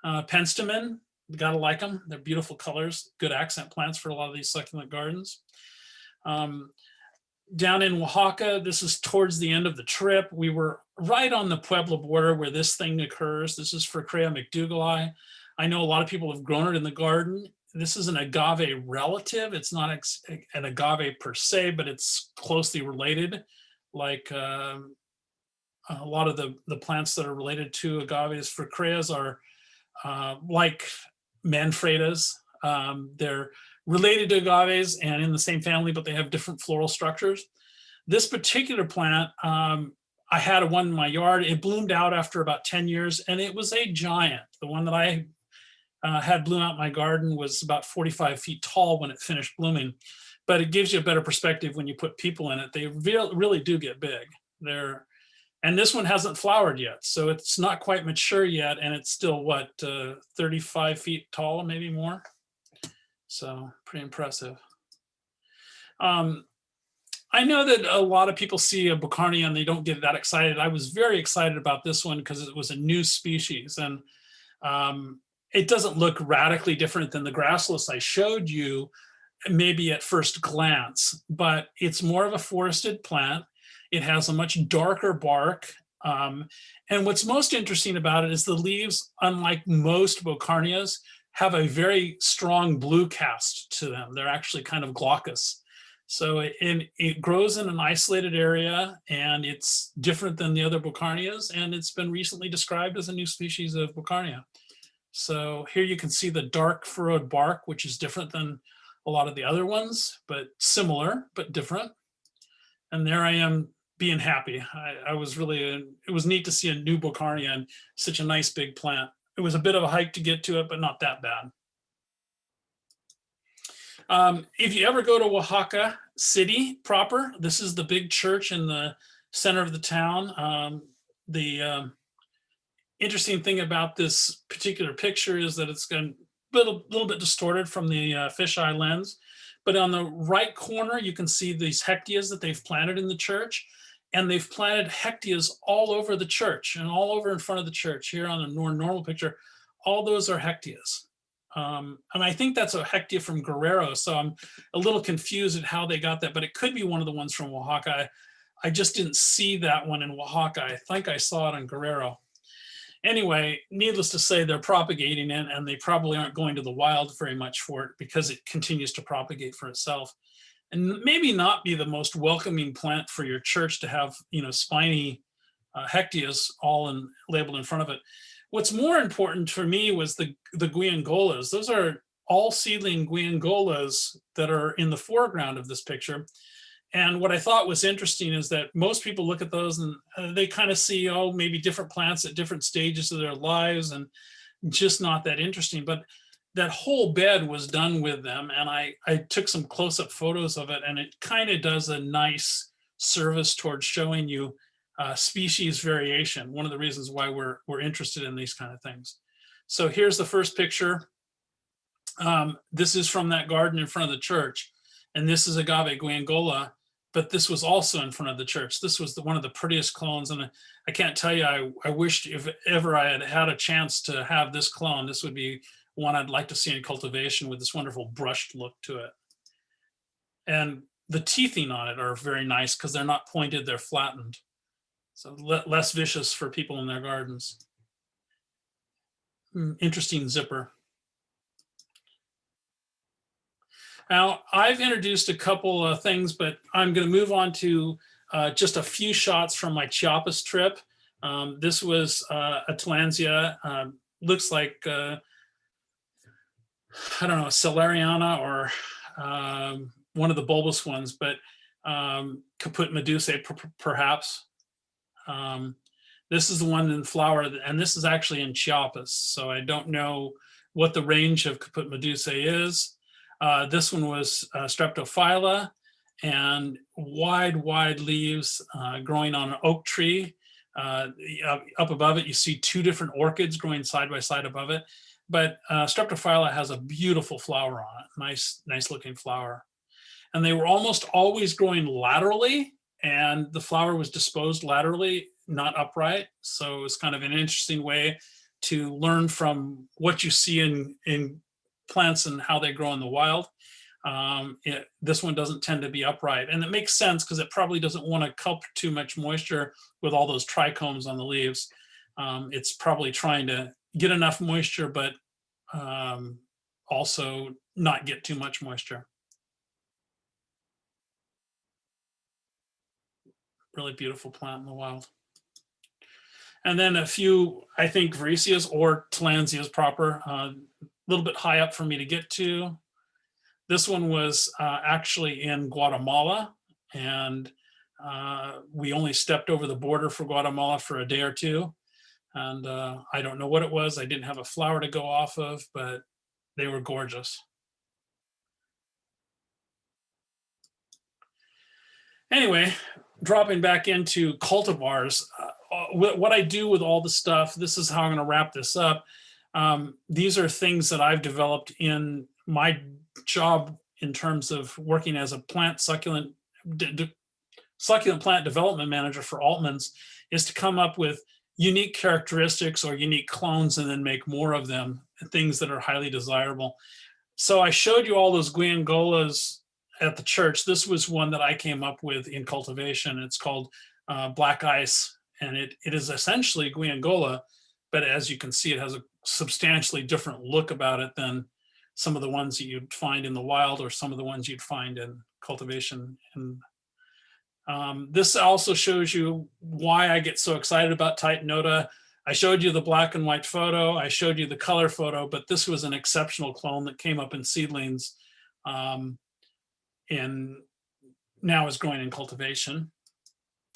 Speaker 3: Penstemon, you gotta like them. They're beautiful colors, good accent plants for a lot of these succulent gardens. Down in Oaxaca, this is towards the end of the trip. We were right on the Puebla border where this thing occurs. This is Furcrea McDougallii. I know a lot of people have grown it in the garden. This is an agave relative. It's not an agave per se, but it's closely related. Like a lot of the plants that are related to agaves, Furcreas are like manfredas. They're related to agaves and in the same family, but they have different floral structures. This particular plant, I had one in my yard. It bloomed out after about 10 years, and it was a giant. The one that I had bloom out in my garden was about 45 feet tall when it finished blooming. But it gives you a better perspective when you put people in it. They really do get big. And this one hasn't flowered yet, so it's not quite mature yet, and it's still, what, 35 feet tall, maybe more? So pretty impressive. I know that a lot of people see a Bucarnia and they don't get that excited. I was very excited about this one because it was a new species, and it doesn't look radically different than the grassless I showed you. maybe at first glance, but it's more of a forested plant. It has a much darker bark. And what's most interesting about it is the leaves, unlike most Bocarnias, have a very strong blue cast to them. They're actually kind of glaucous. So it grows in an isolated area, and it's different than the other Bocarnias, and it's been recently described as a new species of Bocarnia. So here you can see the dark furrowed bark, which is different than a lot of the other ones, but similar, but different. And there I am being happy. I was really, it was neat to see a new Bocarnia and such a nice big plant. It was a bit of a hike to get to it, but not that bad. If you ever go to Oaxaca City proper, this is the big church in the center of the town. The interesting thing about this particular picture is that it's got a little bit distorted from the fisheye lens. But on the right corner, you can see these hectares that they've planted in the church. And they've planted hectares all over the church and all over in front of the church. Here on the more normal picture, all those are hectares. And I think that's a hectare from Guerrero. So I'm a little confused at how they got that, but it could be one of the ones from Oaxaca. I just didn't see that one in Oaxaca. I think I saw it in Guerrero. Anyway, needless to say, they're propagating it, and they probably aren't going to the wild very much for it because it continues to propagate for itself. And maybe not be the most welcoming plant for your church to have, spiny hectares all labeled in front of it. What's more important for me was the guiangolas. Those are all seedling guiangolas that are in the foreground of this picture. And what I thought was interesting is that most people look at those and they kind of see, maybe different plants at different stages of their lives and just not that interesting. But that whole bed was done with them, and I took some close-up photos of it, and it kind of does a nice service towards showing you species variation. One of the reasons why we're interested in these kind of things. So here's the first picture. This is from that garden in front of the church, and this is agave guiangola, but this was also in front of the church. This was one of the prettiest clones, and I can't tell you, I wished if ever I had a chance to have this clone, this would be one I'd like to see in cultivation with this wonderful brushed look to it. And the teething on it are very nice because they're not pointed, they're flattened. So less vicious for people in their gardens. Interesting zipper. Now, I've introduced a couple of things, but I'm going to move on to just a few shots from my Chiapas trip. This was a Tillandsia, looks like, I don't know, Celeriana or one of the bulbous ones, but Caput Medusae perhaps. This is the one in flower, and this is actually in Chiapas, so I don't know what the range of Caput Medusae is. This one was Streptophylla, and wide leaves growing on an oak tree. Up above it, you see two different orchids growing side by side above it. But Streptophylla has a beautiful flower on it, nice looking flower. And they were almost always growing laterally, and the flower was disposed laterally, not upright. So it was kind of an interesting way to learn from what you see in plants and how they grow in the wild. This one doesn't tend to be upright, and it makes sense because it probably doesn't want to cup too much moisture with all those trichomes on the leaves. It's probably trying to get enough moisture, but also not get too much moisture. Really beautiful plant in the wild. And then a few, I think, Varieseas or Tillandsias proper, a little bit high up for me to get to. This one was actually in Guatemala, and we only stepped over the border for Guatemala for a day or two. And I don't know what it was. I didn't have a flower to go off of, but they were gorgeous. Anyway, dropping back into cultivars, what I do with all the stuff, this is how I'm going to wrap this up. These are things that I've developed in my job in terms of working as a plant succulent plant development manager for Altman's, is to come up with unique characteristics or unique clones and then make more of them, things that are highly desirable. So I showed you all those guangolas at the church. This was one that I came up with in cultivation. It's called black ice, and it is essentially guangola, but as you can see, it has a substantially different look about it than some of the ones that you'd find in the wild or some of the ones you'd find in cultivation. And this also shows you why I get so excited about Titanota. I showed you the black and white photo. I showed you the color photo, but this was an exceptional clone that came up in seedlings and now is growing in cultivation.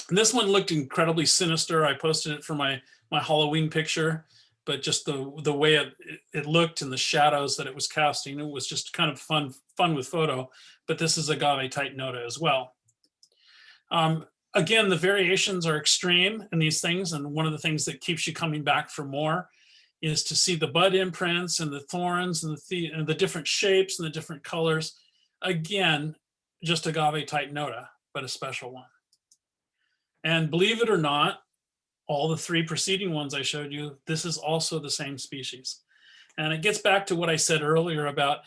Speaker 3: And this one looked incredibly sinister. I posted it for my Halloween picture, but just the way it looked and the shadows that it was casting, it was just kind of fun with photo. But this is agave Titanota as well. Again, the variations are extreme in these things, and one of the things that keeps you coming back for more is to see the bud imprints and the thorns and the different shapes and the different colors. Again, just agave Titanota, but a special one. And believe it or not, all the three preceding ones I showed you, this is also the same species. And it gets back to what I said earlier about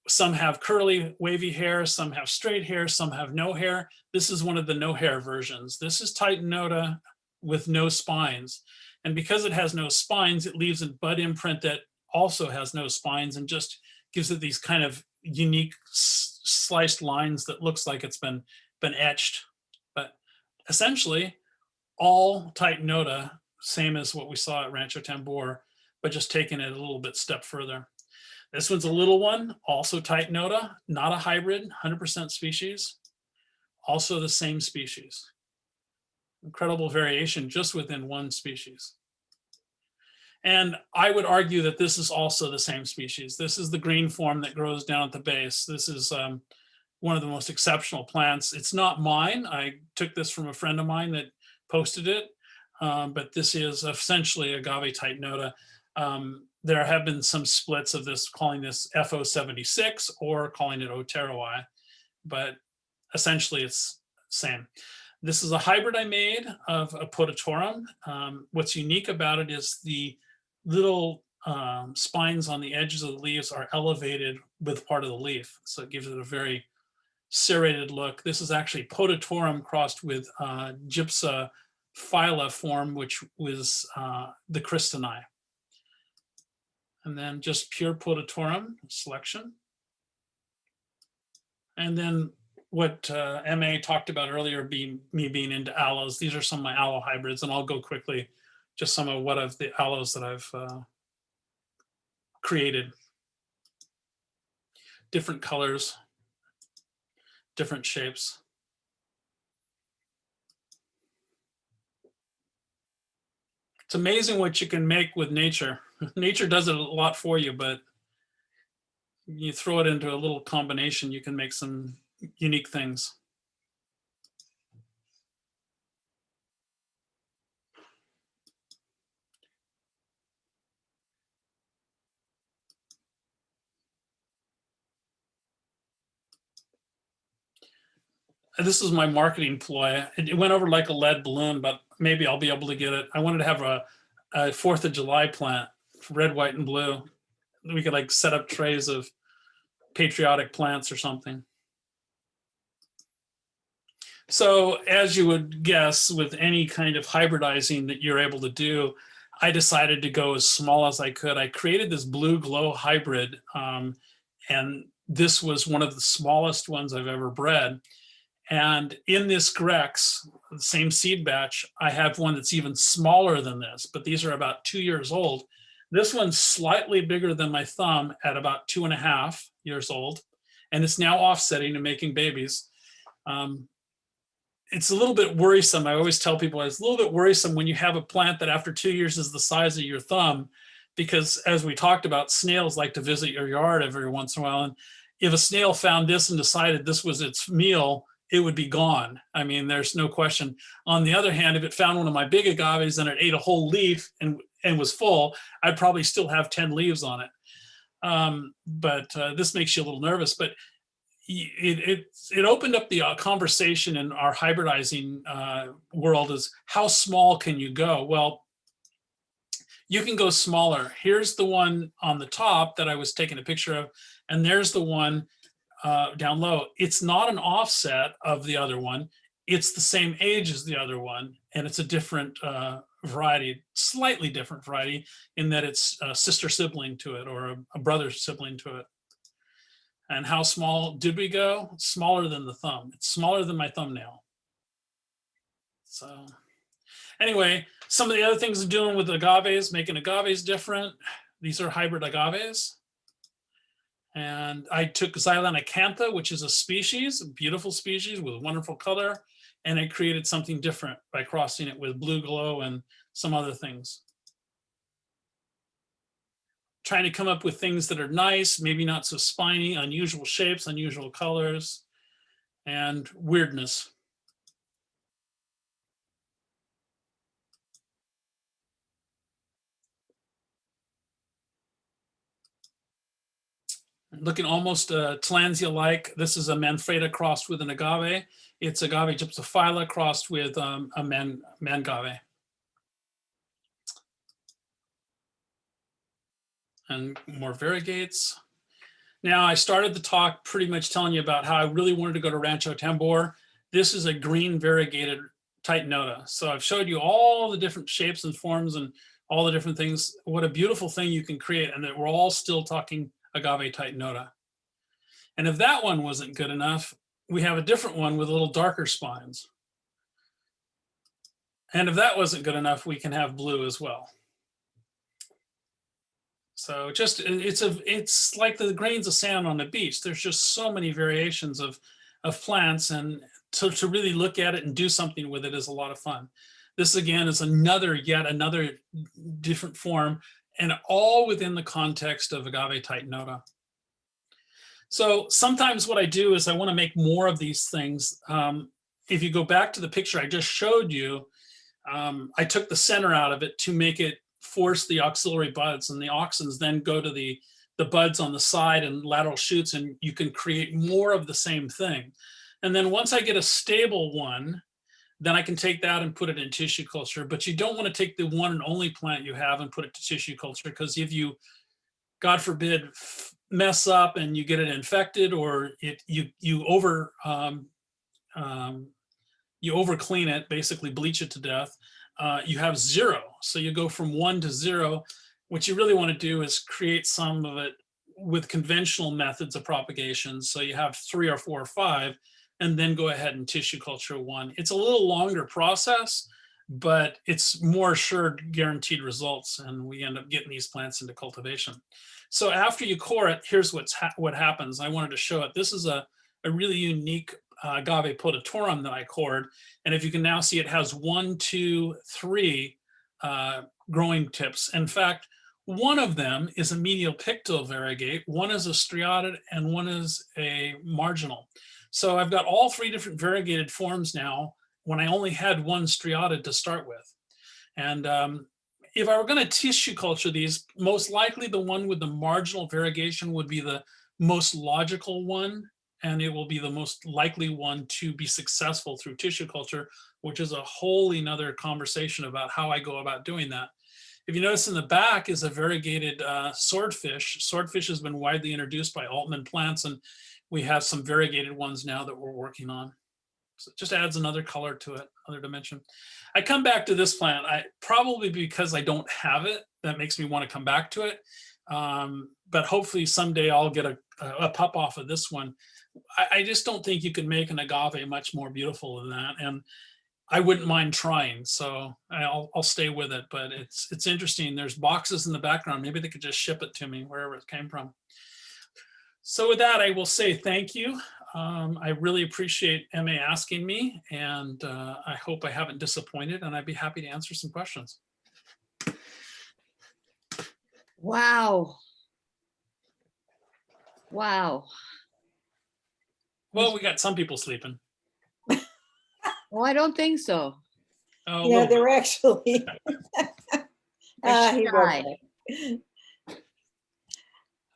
Speaker 3: some have curly, wavy hair, some have straight hair, some have no hair. This is one of the no hair versions. This is Titanota with no spines. And because it has no spines, it leaves a bud imprint that also has no spines and just gives it these kind of unique sliced lines that looks like it's been etched. But essentially, all Titanota, same as what we saw at Rancho Tambor, but just taking it a little bit step further. This one's a little one, also Titanota, not a hybrid, 100% species, also the same species. Incredible variation just within one species. And I would argue that this is also the same species. This is the green form that grows down at the base. This is one of the most exceptional plants. It's not mine. I took this from a friend of mine that posted it, but this is essentially agave Titanota. There have been some splits of this, calling this FO76 or calling it Oteroi, but essentially it's same. This is a hybrid I made of a Podatorum. What's unique about it is the little spines on the edges of the leaves are elevated with part of the leaf. So it gives it a very serrated look. This is actually Podatorum crossed with Gypsa phyla form, which was the Christeni. And then just pure Podatorum selection. And then what MA talked about earlier, me being into aloes. These are some of my aloe hybrids, and I'll go quickly, just some of what of the aloes that I've created. Different colors, different shapes. It's amazing what you can make with nature. Nature does it a lot for you, but you throw it into a little combination, you can make some unique things. This is my marketing ploy. It went over like a lead balloon, but maybe I'll be able to get it. I wanted to have a 4th of July plant, red, white, and blue. We could like set up trays of patriotic plants or something. So as you would guess, with any kind of hybridizing that you're able to do, I decided to go as small as I could. I created this blue glow hybrid, and this was one of the smallest ones I've ever bred. And in this Grex, the same seed batch, I have one that's even smaller than this, but these are about 2 years old. This one's slightly bigger than my thumb at about 2.5 years old, and it's now offsetting and making babies. It's a little bit worrisome. I always tell people it's a little bit worrisome when you have a plant that after 2 years is the size of your thumb, because as we talked about, snails like to visit your yard every once in a while. And if a snail found this and decided this was its meal, it would be gone. I mean, there's no question. On the other hand, if it found one of my big agaves and it ate a whole leaf and was full, I'd probably still have 10 leaves on it. But this makes you a little nervous. But it opened up the conversation in our hybridizing world is how small can you go? Well, You can go smaller. Here's the one on the top that I was taking a picture of, and there's the one down low. It's not an offset of the other one. It's the same age as the other one, and it's a different variety, slightly different variety in that it's a sister sibling to it or a brother sibling to it. And how small did we go? Smaller than the thumb. It's smaller than my thumbnail. So anyway, some of the other things I'm doing with agaves, making agaves different. These are hybrid agaves. And I took Xylem acantha, which is a species, a beautiful species with wonderful color, and I created something different by crossing it with blue glow and some other things. Trying to come up with things that are nice, maybe not so spiny, unusual shapes, unusual colors, and weirdness. Looking almost Tillandsia-like. This is a Manfreda crossed with an agave. It's agave gypsophylla crossed with a mangave. And more variegates. Now, I started the talk pretty much telling you about how I really wanted to go to Rancho Tambor. This is a green variegated Titanota. So I've showed you all the different shapes and forms and all the different things. What a beautiful thing you can create, and that we're all still talking agave Titanota. And if that one wasn't good enough, we have a different one with a little darker spines. And if that wasn't good enough, we can have blue as well. So just, it's like the grains of sand on the beach. There's just so many variations of plants, and to really look at it and do something with it is a lot of fun. This again is yet another different form, and all within the context of agave Titanota. So sometimes what I do is I want to make more of these things. If you go back to the picture I just showed you, I took the center out of it to make it force the auxiliary buds, and the auxins then go to the buds on the side and lateral shoots, and you can create more of the same thing. And then once I get a stable one, then I can take that and put it in tissue culture. But you don't want to take the one and only plant you have and put it to tissue culture, because if you, God forbid, mess up and you get it infected, or you over clean it, basically bleach it to death, you have zero. So you go from 1 to 0. What you really want to do is create some of it with conventional methods of propagation. So you have 3 or 4 or 5, and then go ahead and tissue culture 1. It's a little longer process, but it's more assured guaranteed results, and we end up getting these plants into cultivation. So after you core it, here's what happens. I wanted to show it. This is a really unique agave potatorum that I cored, and if you can now see, it has 1, 2, 3 growing tips. In fact, one of them is a medial pictal variegate, one is a striated, and one is a marginal. So I've got all 3 different variegated forms now when I only had one striated to start with. And if I were going to tissue culture these, most likely the one with the marginal variegation would be the most logical one, and it will be the most likely one to be successful through tissue culture, which is a whole another conversation about how I go about doing that. If you notice in the back is a variegated swordfish. Swordfish has been widely introduced by Altman plants, and we have some variegated ones now that we're working on. So it just adds another color to it, another dimension. I come back to this plant, probably because I don't have it, that makes me want to come back to it. But hopefully someday I'll get a pup off of this one. I just don't think you can make an agave much more beautiful than that. And I wouldn't mind trying, so I'll stay with it. But it's interesting. There's boxes in the background. Maybe they could just ship it to me wherever it came from. So with that, I will say thank you. I really appreciate MA asking me, and I hope I haven't disappointed, and I'd be happy to answer some questions.
Speaker 2: Wow. Wow.
Speaker 3: Well, we got some people sleeping.
Speaker 2: Oh, I don't think so.
Speaker 3: Oh,
Speaker 1: Yeah,
Speaker 3: well,
Speaker 1: they're actually. He
Speaker 2: shy.
Speaker 1: wrote it.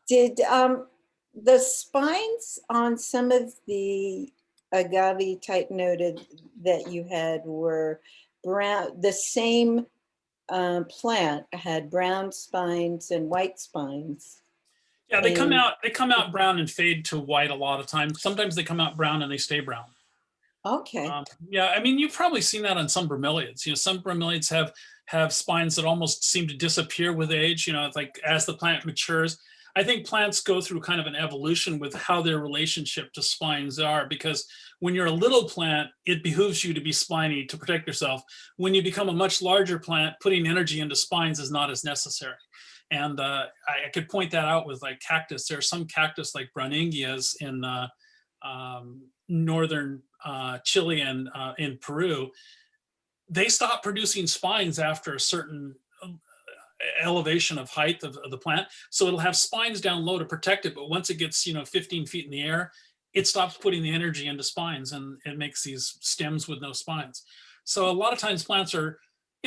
Speaker 1: Did the spines on some of the agave Titanota that you had were brown, the same plant had brown spines and white spines.
Speaker 3: Yeah, they come
Speaker 1: And-
Speaker 3: out. They come out brown and fade to white a lot of times. Sometimes they come out brown and they stay brown.
Speaker 1: Okay,
Speaker 3: Yeah, I mean, you've probably seen that on some bromeliads. Some bromeliads have spines that almost seem to disappear with age. It's like as the plant matures. I think plants go through kind of an evolution with how their relationship to spines are, because when you're a little plant, it behooves you to be spiny to protect yourself. When you become a much larger plant, putting energy into spines is not as necessary. And I could point that out with like cactus. There are some cactus like Browningias in northern Chile and in Peru. They stop producing spines after a certain elevation of height of the plant. So it'll have spines down low to protect it. But once it gets, 15 feet in the air, it stops putting the energy into spines and it makes these stems with no spines. So a lot of times plants are,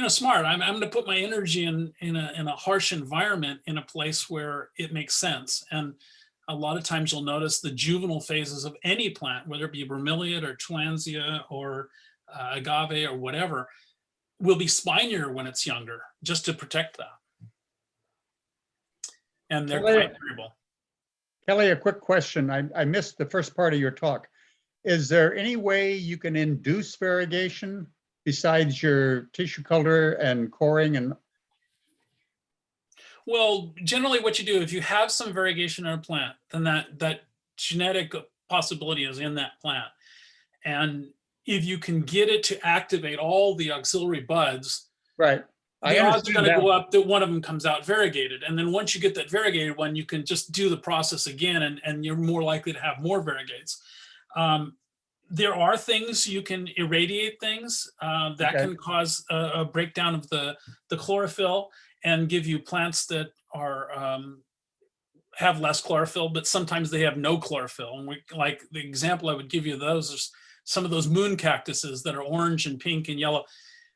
Speaker 3: smart. I'm going to put my energy in a harsh environment in a place where it makes sense. And a lot of times you'll notice the juvenile phases of any plant, whether it be bromeliad or tillandsia or agave or whatever, will be spinier when it's younger, just to protect that. And they're
Speaker 4: Kelly-
Speaker 3: quite variable.
Speaker 4: Kelly, a quick question. I missed the first part of your talk. Is there any way you can induce variegation besides your tissue culture and coring? And
Speaker 3: Well, generally what you do, if you have some variegation in a plant, then that genetic possibility is in that plant. And if you can get it to activate all the auxiliary buds,
Speaker 4: right, I
Speaker 3: the odds are
Speaker 4: understand
Speaker 3: going to
Speaker 4: that.
Speaker 3: go up that one of them comes out variegated. And then once you get that variegated one, you can just do the process again and you're more likely to have more variegates. There are things you can irradiate things that
Speaker 4: Okay.
Speaker 3: can cause a breakdown of the chlorophyll and give you plants that are have less chlorophyll, but sometimes they have no chlorophyll. And like the example I would give you of those is some of those moon cactuses that are orange and pink and yellow.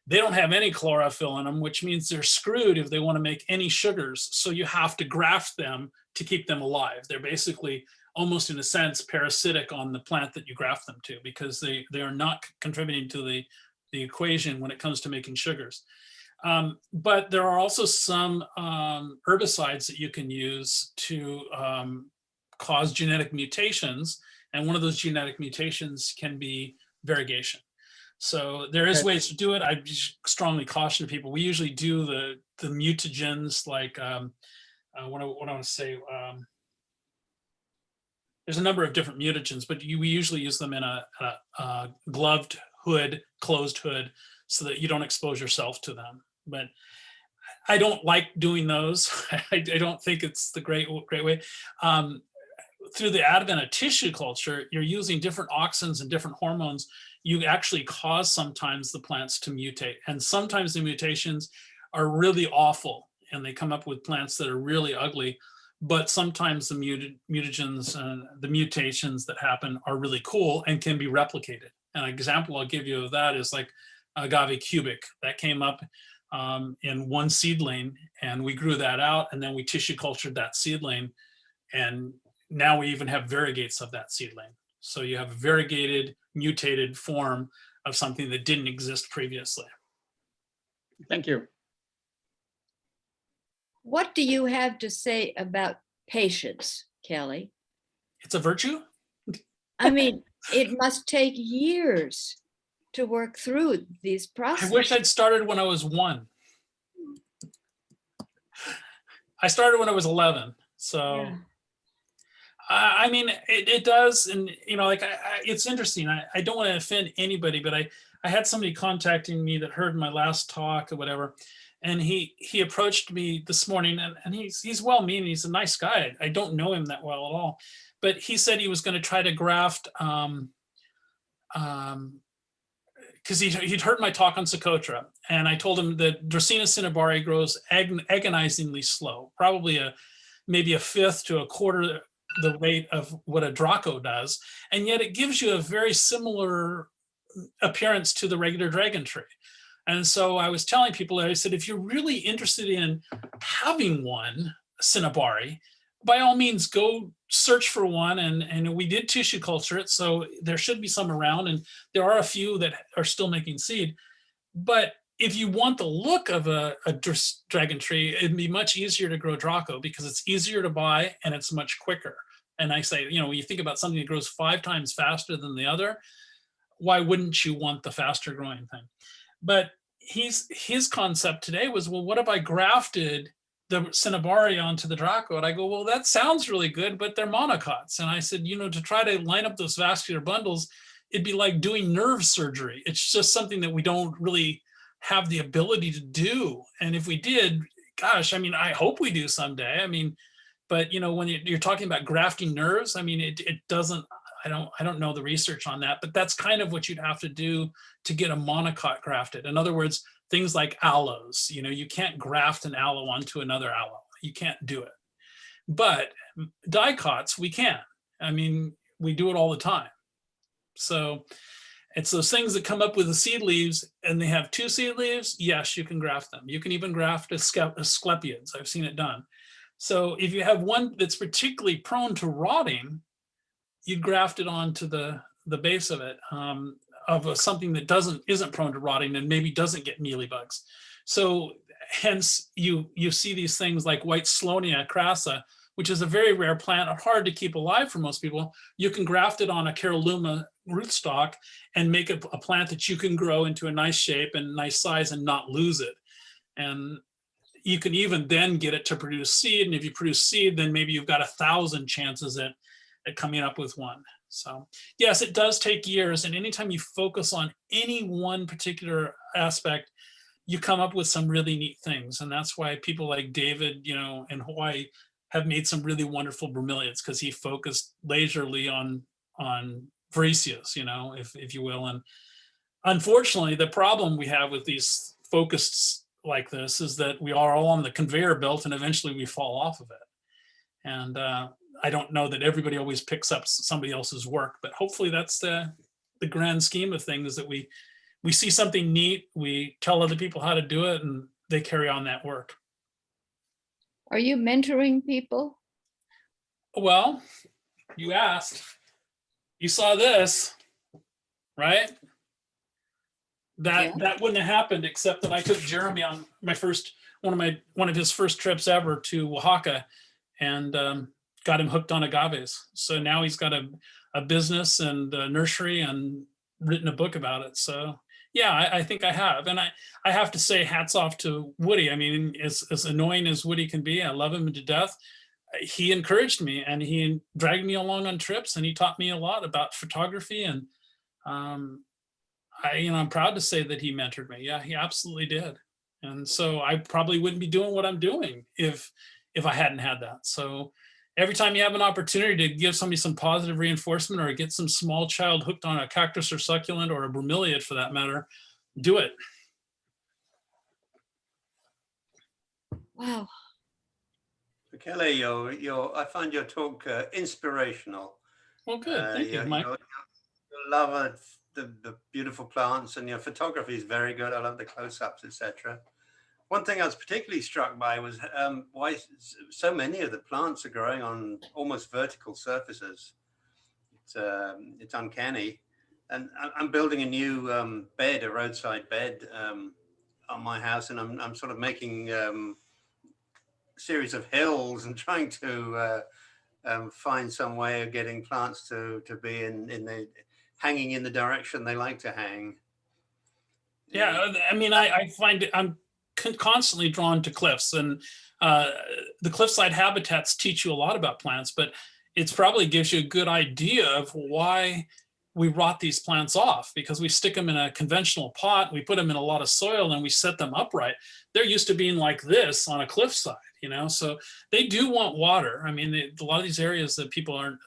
Speaker 3: They don't have any chlorophyll in them, which means they're screwed if they want to make any sugars. So you have to graft them to keep them alive. They're basically almost in a sense parasitic on the plant that you graft them to, because they are not contributing to the equation when it comes to making sugars. But there are also some herbicides that you can use to cause genetic mutations. And one of those genetic mutations can be variegation. So there is
Speaker 4: Okay.
Speaker 3: ways to do it. I strongly caution people. We usually do the mutagens like what I want to say. There's a number of different mutagens, but we usually use them in a gloved hood, closed hood, so that you don't expose yourself to them. But I don't like doing those. I don't think it's the great way. Through the advent of tissue culture, you're using different auxins and different hormones. You actually cause sometimes the plants to mutate. And sometimes the mutations are really awful and they come up with plants that are really ugly. But sometimes the mutagens and the mutations that happen are really cool and can be replicated. An example I'll give you of that is like agave cubic that came up in one seedling, and we grew that out, and then we tissue cultured that seedling, and now we even have variegates of that seedling. So you have a variegated, mutated form of something that didn't exist previously.
Speaker 4: Thank you.
Speaker 2: What do you have to say about patience, Kelly?
Speaker 3: It's a virtue.
Speaker 2: I mean, it must take years to work through these
Speaker 3: I
Speaker 2: processes.
Speaker 3: wish I'd started when I was 1. I started when I was 11. So
Speaker 2: Yeah.
Speaker 3: I mean, it does. And, it's interesting. I don't want to offend anybody, but I had somebody contacting me that heard my last talk or whatever. And he approached me this morning, and he's well-meaning. He's a nice guy. I don't know him that well at all. But he said he was going to try to graft, because he'd heard my talk on Socotra. And I told him that Dracaena cinnabari grows agonizingly slow, probably maybe a fifth to a quarter the rate of what a Draco does. And yet it gives you a very similar appearance to the regular dragon tree. And so I was telling people, I said, if you're really interested in having one cinnabari, by all means, go search for one. And we did tissue culture it, so there should be some around. And there are a few that are still making seed. But if you want the look of a dragon tree, it'd be much easier to grow Draco because it's easier to buy and it's much quicker. And I say, when you think about something that grows 5 times faster than the other, why wouldn't you want the faster growing thing? But his concept today was, well, what if I grafted the Cinnabari onto the Draco? And I go, well, that sounds really good, but they're monocots. And I said, to try to line up those vascular bundles, it'd be like doing nerve surgery. It's just something that we don't really have the ability to do. And if we did, gosh, I hope we do someday. But when you're talking about grafting nerves, it doesn't, I don't know the research on that, but that's kind of what you'd have to do to get a monocot grafted. In other words, things like aloes, you can't graft an aloe onto another aloe. You can't do it. But dicots, we can. We do it all the time. So it's those things that come up with the seed leaves and they have 2 seed leaves. Yes, you can graft them. You can even graft asclepiads. I've seen it done. So if you have one that's particularly prone to rotting, you'd graft it onto the base of it, of something that isn't prone to rotting and maybe doesn't get mealybugs. So hence you see these things like white Sloania crassa, which is a very rare plant, hard to keep alive for most people. You can graft it on a Caroluma rootstock and make it a plant that you can grow into a nice shape and nice size and not lose it. And you can even then get it to produce seed. And if you produce seed, then maybe you've got 1,000 chances at coming up with one. So yes, it does take years. And anytime you focus on any one particular aspect, you come up with some really neat things. And that's why people like David, in Hawaii have made some really wonderful bromeliads, because he focused leisurely on Varieseas, if you will. And unfortunately, the problem we have with these focused like this is that we are all on the conveyor belt and eventually we fall off of it. And I don't know that everybody always picks up somebody else's work, but hopefully that's the grand scheme of things, that we see something neat, we tell other people how to do it, and they carry on that work.
Speaker 2: Are you mentoring people?
Speaker 3: Well, you asked. You saw this, right? That wouldn't have happened except that I took Jeremy on one of his first trips ever to Oaxaca, and got him hooked on agaves. So now he's got a business and a nursery and written a book about it. So yeah, I think I have. And I have to say hats off to Woody. As annoying as Woody can be, I love him to death. He encouraged me and he dragged me along on trips, and he taught me a lot about photography. And I'm proud to say that he mentored me. Yeah, he absolutely did. And so I probably wouldn't be doing what I'm doing if I hadn't had that. So every time you have an opportunity to give somebody some positive reinforcement or get some small child hooked on a cactus or succulent or a bromeliad for that matter, do it.
Speaker 2: Wow.
Speaker 5: Kelly, I find your talk inspirational.
Speaker 3: Well, good. Thank you, Mike.
Speaker 5: Your love of the beautiful plants, and your photography is very good. I love the close-ups, etc. One thing I was particularly struck by was why so many of the plants are growing on almost vertical surfaces. It's uncanny. And I'm building a new a roadside bed on my house, and I'm sort of making series of hills and trying to find some way of getting plants to be hanging in the direction they like to hang.
Speaker 3: Yeah, I find I'm constantly drawn to cliffs, and the cliffside habitats teach you a lot about plants, but it probably gives you a good idea of why we rot these plants off, because we stick them in a conventional pot, we put them in a lot of soil, and we set them upright. They're used to being like this on a cliffside, so they do want water. A lot of these areas that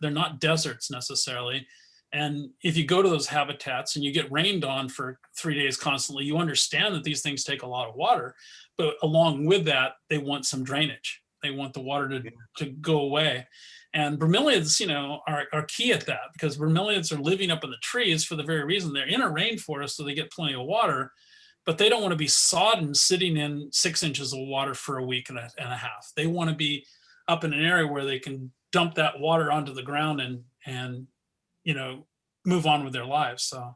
Speaker 3: they're not deserts necessarily. And if you go to those habitats and you get rained on for 3 days constantly, you understand that these things take a lot of water, but along with that, they want some drainage. They want the water to go away. And bromeliads, are key at that, because bromeliads are living up in the trees for the very reason they're in a rainforest, so they get plenty of water, but they don't want to be sodden sitting in 6 inches of water for a week and a half. They want to be up in an area where they can dump that water onto the ground and move on with their lives. So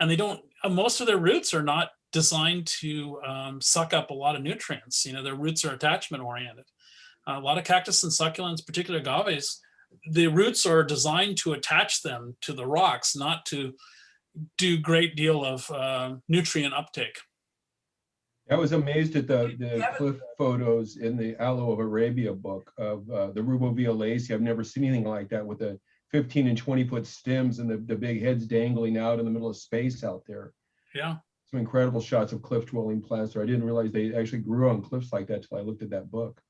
Speaker 3: and they don't, most of their roots are not designed to suck up a lot of nutrients. You know, their roots are attachment oriented. A lot of cactus and succulents, particularly agaves, the roots are designed to attach them to the rocks, not to do great deal of nutrient uptake.
Speaker 6: I was amazed at the cliff photos in the Aloe of Arabia book of the Ruboviolacea. I've never seen anything like that with the 15 and 20 foot stems and the big heads dangling out in the middle of space out there.
Speaker 3: Yeah.
Speaker 6: Some incredible shots of cliff dwelling plants there. I didn't realize they actually grew on cliffs like that till I looked at that book.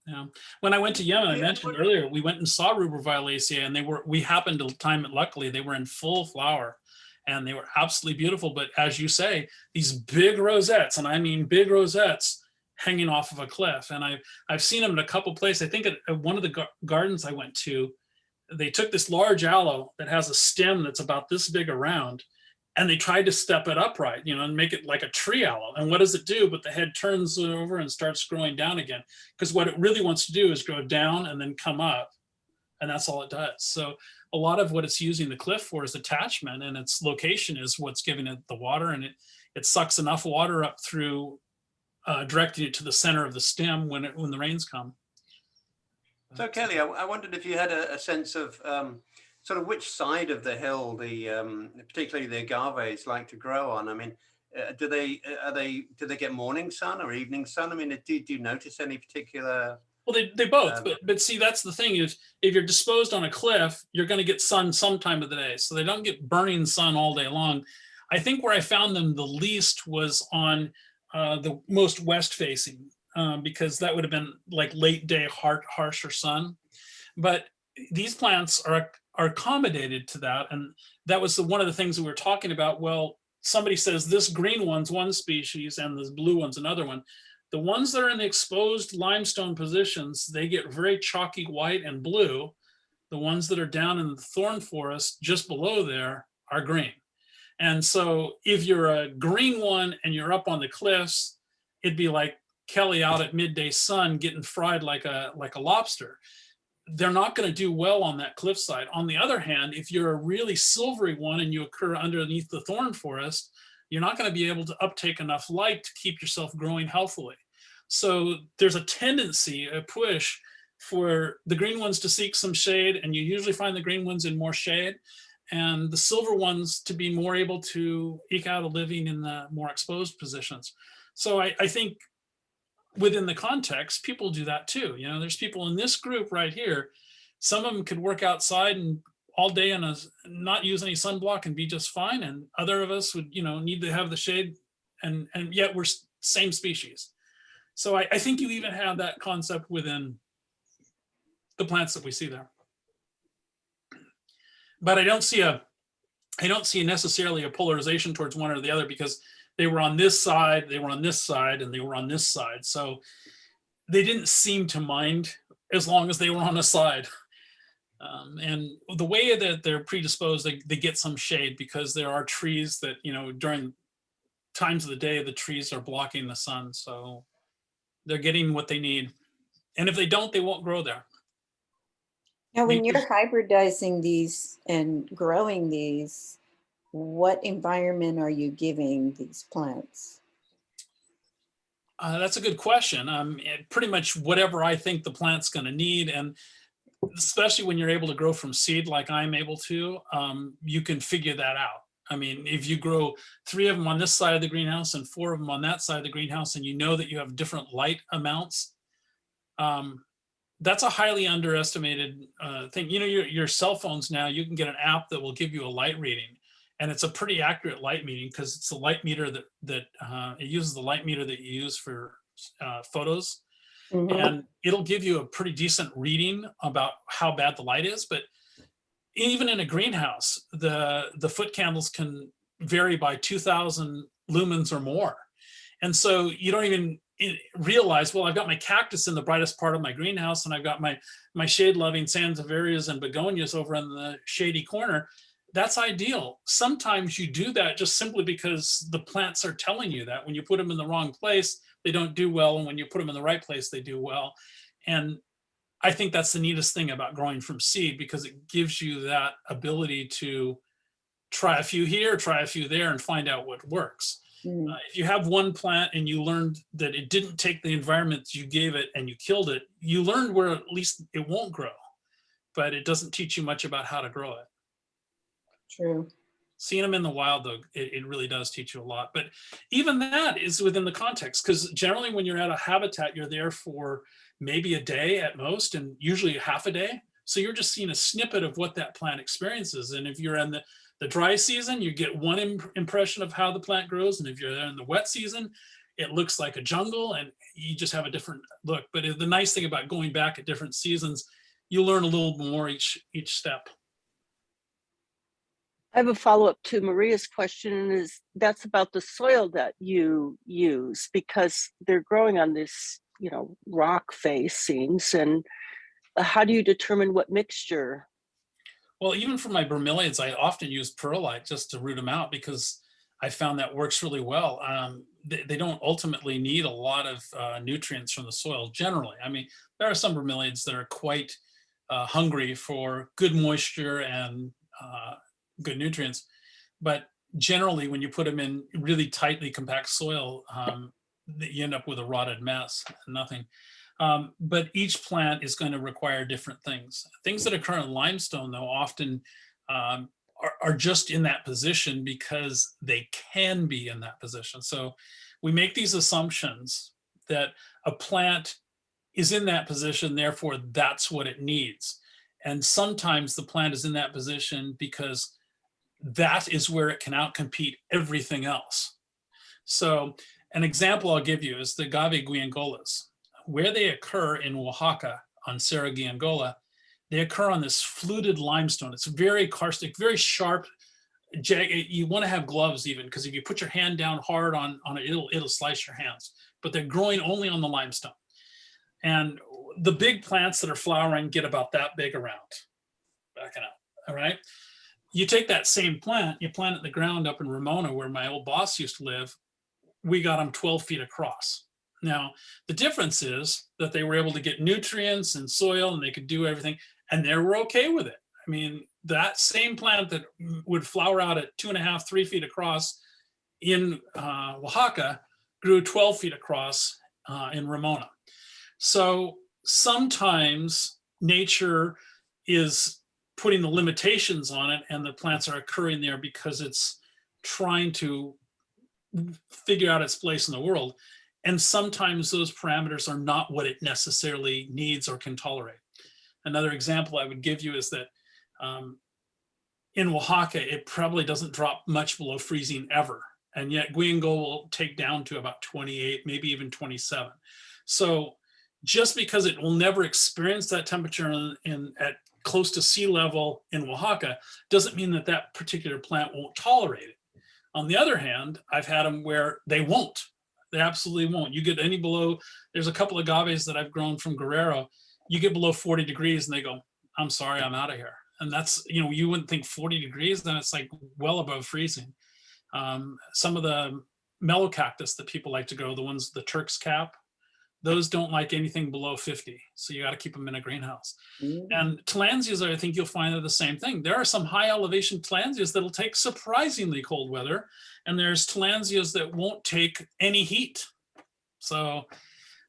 Speaker 3: Yeah. When I went to Yemen, I mentioned earlier, we went and saw Ruboviolacea, and we happened to time it luckily. They were in full flower and they were absolutely beautiful. But as you say, these big rosettes, and I mean big rosettes, hanging off of a cliff. And I've seen them in a couple places. I think at one of the gardens I went to, they took this large aloe that has a stem that's about this big around, and they tried to step it upright, you know, and make it like a tree aloe. And what does it do? But the head turns over and starts growing down again. Because what it really wants to do is go down and then come up. And that's all it does. So a lot of what it's using the cliff for is attachment, and its location is what's giving it the water. And it sucks enough water up through directing it to the center of the stem when the rains come.
Speaker 5: So Kelly, I wondered if you had a sense of sort of which side of the hill particularly the agaves like to grow on. I mean, do they get morning sun or evening sun? I mean, do you notice any particular?
Speaker 3: Well, they both, but see, that's the thing is, if you're disposed on a cliff, you're going to get sun some time of the day. So they don't get burning sun all day long. I think where I found them the least was on the most west facing, because that would have been like late day harsher sun. But these plants are accommodated to that. And that was one of the things that we were talking about. Well, somebody says this green one's one species and this blue one's another one. The ones that are in the exposed limestone positions, they get very chalky white and blue. The ones that are down in the thorn forest just below there are green. And so if you're a green one and you're up on the cliffs, it'd be like Kelly out at midday sun getting fried like a lobster. They're not going to do well on that cliffside. On the other hand, if you're a really silvery one and you occur underneath the thorn forest, you're not going to be able to uptake enough light to keep yourself growing healthily. So there's a tendency, a push for the green ones to seek some shade, and you usually find the green ones in more shade, and the silver ones to be more able to eke out a living in the more exposed positions. So I think within the context, people do that too. You know, there's people in this group right here. Some of them could work outside and all day and not use any sunblock and be just fine. And other of us would, you know, need to have the shade, and yet we're same species. So I think you even have that concept within the plants that we see there. But I don't see necessarily a polarization towards one or the other, because they were on this side, they were on this side, and they were on this side. So they didn't seem to mind as long as they were on a side. And the way that they're predisposed, they get some shade, because there are trees that, you know, during times of the day, the trees are blocking the sun. So they're getting what they need. And if they don't, they won't grow there.
Speaker 1: Now, when you're hybridizing these and growing these, what environment are you giving these plants?
Speaker 3: That's a good question. Pretty much whatever I think the plant's going to need. And especially when you're able to grow from seed like I'm able to, you can figure that out. I mean, if you grow 3 of them on this side of the greenhouse and 4 of them on that side of the greenhouse, and you know that you have different light amounts, that's a highly underestimated thing. You know, your cell phones now, you can get an app that will give you a light reading, and it's a pretty accurate light reading, because it's a light meter that it uses the light meter that you use for photos.
Speaker 1: Mhm.
Speaker 3: And it'll give you a pretty decent reading about how bad the light is. But even in a greenhouse, the foot candles can vary by 2,000 lumens or more. And so you don't even realize, well, I've got my cactus in the brightest part of my greenhouse, and I've got my shade-loving sansevierias and begonias over in the shady corner. That's ideal. Sometimes you do that just simply because the plants are telling you that. When you put them in the wrong place, they don't do well. And when you put them in the right place, they do well. And I think that's the neatest thing about growing from seed, because it gives you that ability to try a few here, try a few there, and find out what works.
Speaker 1: Mm.
Speaker 3: If you have one plant and you learned that it didn't take the environment you gave it and you killed it, you learned where at least it won't grow, but it doesn't teach you much about how to grow it.
Speaker 1: True.
Speaker 3: Seeing them in the wild, though, it really does teach you a lot. But even that is within the context, because generally when you're at a habitat, you're there for maybe a day at most, and usually half a day. So you're just seeing a snippet of what that plant experiences. And if you're in the dry season, you get one impression of how the plant grows. And if you're there in the wet season, it looks like a jungle and you just have a different look. But the nice thing about going back at different seasons, you learn a little more each step.
Speaker 7: I have a follow-up to Maria's question, and that's about the soil that you use, because they're growing on this, rock facings, and how do you determine what mixture?
Speaker 3: Well, even for my bromeliads, I often use perlite just to root them out, because I found that works really well. They don't ultimately need a lot of nutrients from the soil generally. I mean, there are some bromeliads that are quite hungry for good moisture and good nutrients, but generally when you put them in really tightly compact soil, you end up with a rotted mess and nothing. But each plant is going to require different things. Things that occur in limestone, though, often are just in that position because they can be in that position. So we make these assumptions that a plant is in that position, therefore that's what it needs. And sometimes the plant is in that position because that is where it can outcompete everything else. So an example I'll give you is the agave guiangolas. Where they occur in Oaxaca on Cerro Guiangola, they occur on this fluted limestone. It's very karstic, very sharp. You want to have gloves even, because if you put your hand down hard on it, it'll slice your hands. But they're growing only on the limestone. And the big plants that are flowering get about that big around. Backing up, all right? You take that same plant, you plant it in the ground up in Ramona, where my old boss used to live. We got them 12 feet across. Now, the difference is that they were able to get nutrients and soil, and they could do everything, and they were okay with it. I mean, that same plant that would flower out at 2.5, 3 feet across in Oaxaca grew 12 feet across in Ramona. So sometimes nature is putting the limitations on it, and the plants are occurring there because it's trying to figure out its place in the world. And sometimes those parameters are not what it necessarily needs or can tolerate. Another example I would give you is that in Oaxaca, it probably doesn't drop much below freezing ever. And yet Guiangola will take down to about 28, maybe even 27. So just because it will never experience that temperature at close to sea level in Oaxaca doesn't mean that that particular plant won't tolerate it. On the other hand, I've had them where they won't. They absolutely won't. You get any below, there's a couple of agaves that I've grown from Guerrero, you get below 40 degrees and they go, I'm sorry, I'm out of here. And that's, you wouldn't think 40 degrees, then it's like well above freezing. Some of the mellow cactus that people like to grow, the ones, the Turk's cap, those don't like anything below 50. So you got to keep them in a greenhouse. And tillandsias, I think you'll find are the same thing. There are some high elevation tillandsias that'll take surprisingly cold weather. And there's tillandsias that won't take any heat. So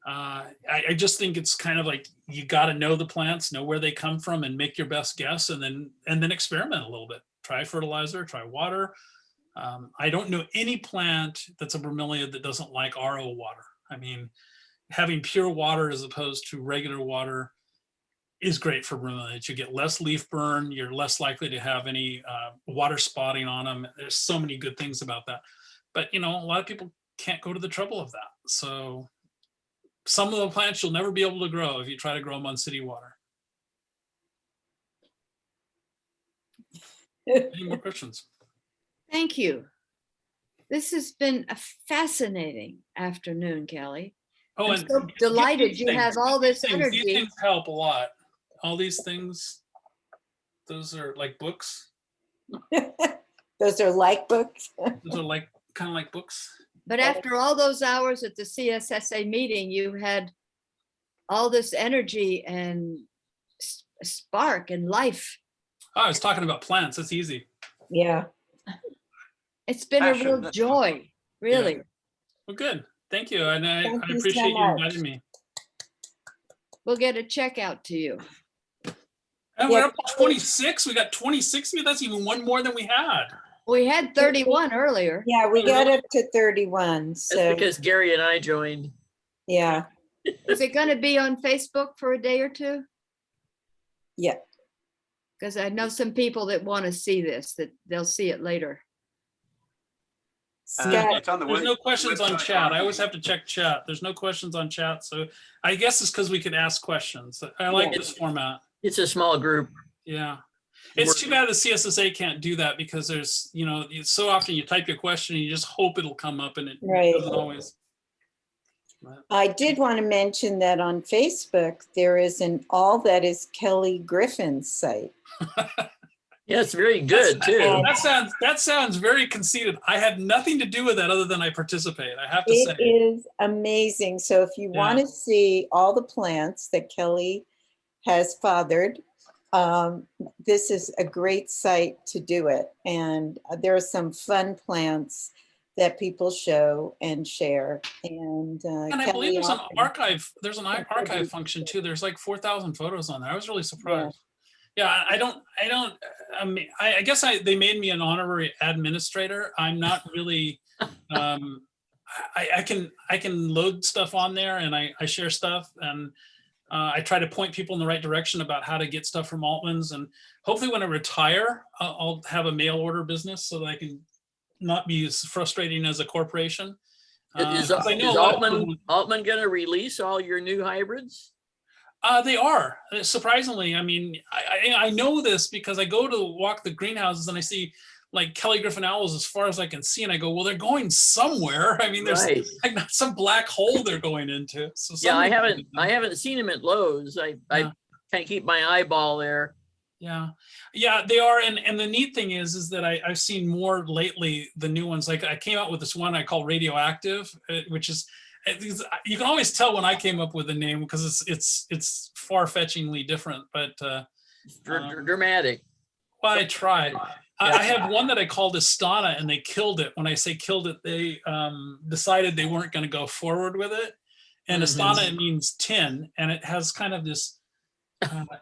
Speaker 3: I just think it's kind of like, you got to know the plants, know where they come from, and make your best guess, and then experiment a little bit. Try fertilizer, try water. I don't know any plant that's a bromeliad that doesn't like RO water. I mean, having pure water as opposed to regular water is great for bromeliads. You get less leaf burn. You're less likely to have any water spotting on them. There's so many good things about that. But, a lot of people can't go to the trouble of that. So some of the plants you'll never be able to grow if you try to grow them on city water. Any more questions?
Speaker 2: Thank you. This has been a fascinating afternoon, Kelly.
Speaker 3: Oh,
Speaker 2: I'm
Speaker 3: and
Speaker 2: so delighted you have all this
Speaker 3: these
Speaker 2: energy.
Speaker 3: things help a lot. All these things, those are like books.
Speaker 1: Those are like books.
Speaker 3: Those are like kind of like books.
Speaker 2: But after all those hours at the CSSA meeting, you had all this energy and spark and life.
Speaker 3: Oh, I was talking about plants. That's easy.
Speaker 1: Yeah.
Speaker 2: It's been a
Speaker 5: Passion,
Speaker 2: real
Speaker 5: that's
Speaker 2: joy, really.
Speaker 3: Well, good. Thank you. And I
Speaker 1: Thank you so
Speaker 3: appreciate you
Speaker 1: much.
Speaker 3: inviting me.
Speaker 2: We'll get a check out to you.
Speaker 3: And
Speaker 1: Yeah,
Speaker 3: we're up to 26. We got 26 here. That's even one more than we had.
Speaker 2: We had 31 earlier.
Speaker 1: Yeah, we
Speaker 3: Oh,
Speaker 1: got
Speaker 3: really?
Speaker 1: up to 31,
Speaker 8: That's
Speaker 1: so,
Speaker 8: because Gary and I joined.
Speaker 1: yeah,
Speaker 2: Is it going to be on Facebook for a day or two?
Speaker 1: yeah.
Speaker 2: Because I know some people that want to see this, that they'll see it later.
Speaker 1: Scott,
Speaker 5: It's on the
Speaker 3: There's no
Speaker 5: web-
Speaker 3: questions on
Speaker 5: website
Speaker 3: chat. I always
Speaker 5: already.
Speaker 3: have to check chat. There's no questions on chat. So I guess it's because we can ask questions. I like
Speaker 1: Yeah.
Speaker 3: this format.
Speaker 8: It's a small group.
Speaker 3: Yeah. It's too bad the CSSA can't do that because there's, so often you type your question and you just hope it'll come up and it
Speaker 1: Right.
Speaker 3: doesn't always.
Speaker 1: I did want to mention that on Facebook, there is an All That Is Kelly Griffin site.
Speaker 8: Yeah, it's very good too.
Speaker 3: That sounds very conceited. I had nothing to do with that other than I participate. I have to
Speaker 1: It
Speaker 3: say.
Speaker 1: is amazing. So if you want to see all the plants that Kelly has fathered, this is a great site to do it. And there are some fun plants that people show and share. And
Speaker 3: And I believe
Speaker 1: Kelly
Speaker 3: there's an
Speaker 1: often-
Speaker 3: archive. There's an archive function too. There's like 4,000 photos on there. I was really surprised. Yeah, I guess they made me an honorary administrator. I'm not really, I can load stuff on there and I share stuff and I try to point people in the right direction about how to get stuff from Altman's, and hopefully when I retire, I'll have a mail order business so that I can not be as frustrating as a corporation.
Speaker 8: Is
Speaker 3: 'Cause I know a lot of people-
Speaker 8: Altman going to release all your new hybrids?
Speaker 3: They are, surprisingly. I mean, I know this because I go to walk the greenhouses and I see like Kelly Griffin owls as far as I can see, and I go, well, they're going somewhere. I mean, there's
Speaker 8: Right.
Speaker 3: like not some black hole they're going into. So
Speaker 8: Yeah, I
Speaker 3: somebody-
Speaker 8: haven't seen them at Lowe's. I
Speaker 3: Yeah.
Speaker 8: kind of keep my eyeball there.
Speaker 3: Yeah, they are, and the neat thing is that I've seen more lately. The new ones, like I came out with this one I call Radioactive, which is. You can always tell when I came up with the name because it's far-fetchingly different, but
Speaker 8: It's dramatic.
Speaker 3: well, I tried. I have one that I called Astana, and they killed it. When I say killed it, they decided they weren't going to go forward with it. And Astana means tin, and it has kind of this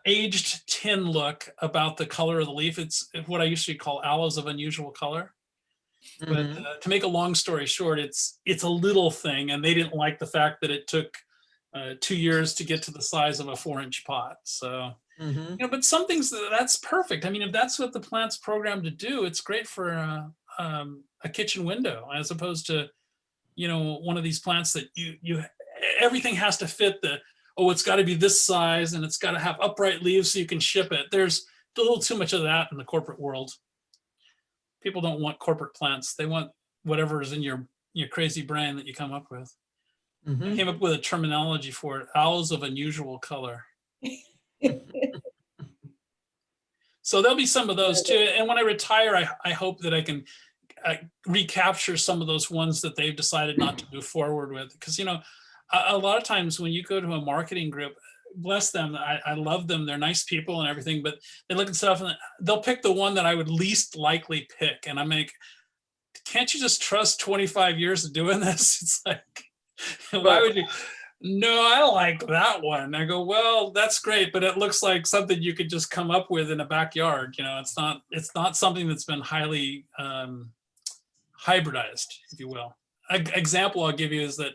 Speaker 3: aged tin look about the color of the leaf. It's what I usually call aloes of unusual color. But to make a long story short, it's a little thing, and they didn't like the fact that it took 2 years to get to the size of a 4-inch pot. So, but some things that's perfect. I mean, if that's what the plant's programmed to do, it's great for a kitchen window, as opposed to, one of these plants that you everything has to fit it's got to be this size and it's got to have upright leaves so you can ship it. There's a little too much of that in the corporate world. People don't want corporate plants. They want whatever is in your crazy brain that you come up with. I came up with a terminology for it, owls of unusual color. So there'll be some of those too. And when I retire, I hope that I can recapture some of those ones that they've decided not to move forward with. Because, a lot of times when you go to a marketing group, bless them, I love them, they're nice people and everything, but they look at stuff and they'll pick the one that I would least likely pick. And I'm like, can't you just trust 25 years of doing this? It's like, why would you? No, I like that one. I go, well, that's great, but it looks like something you could just come up with in a backyard. It's not something that's been highly hybridized, if you will. An example I'll give you is that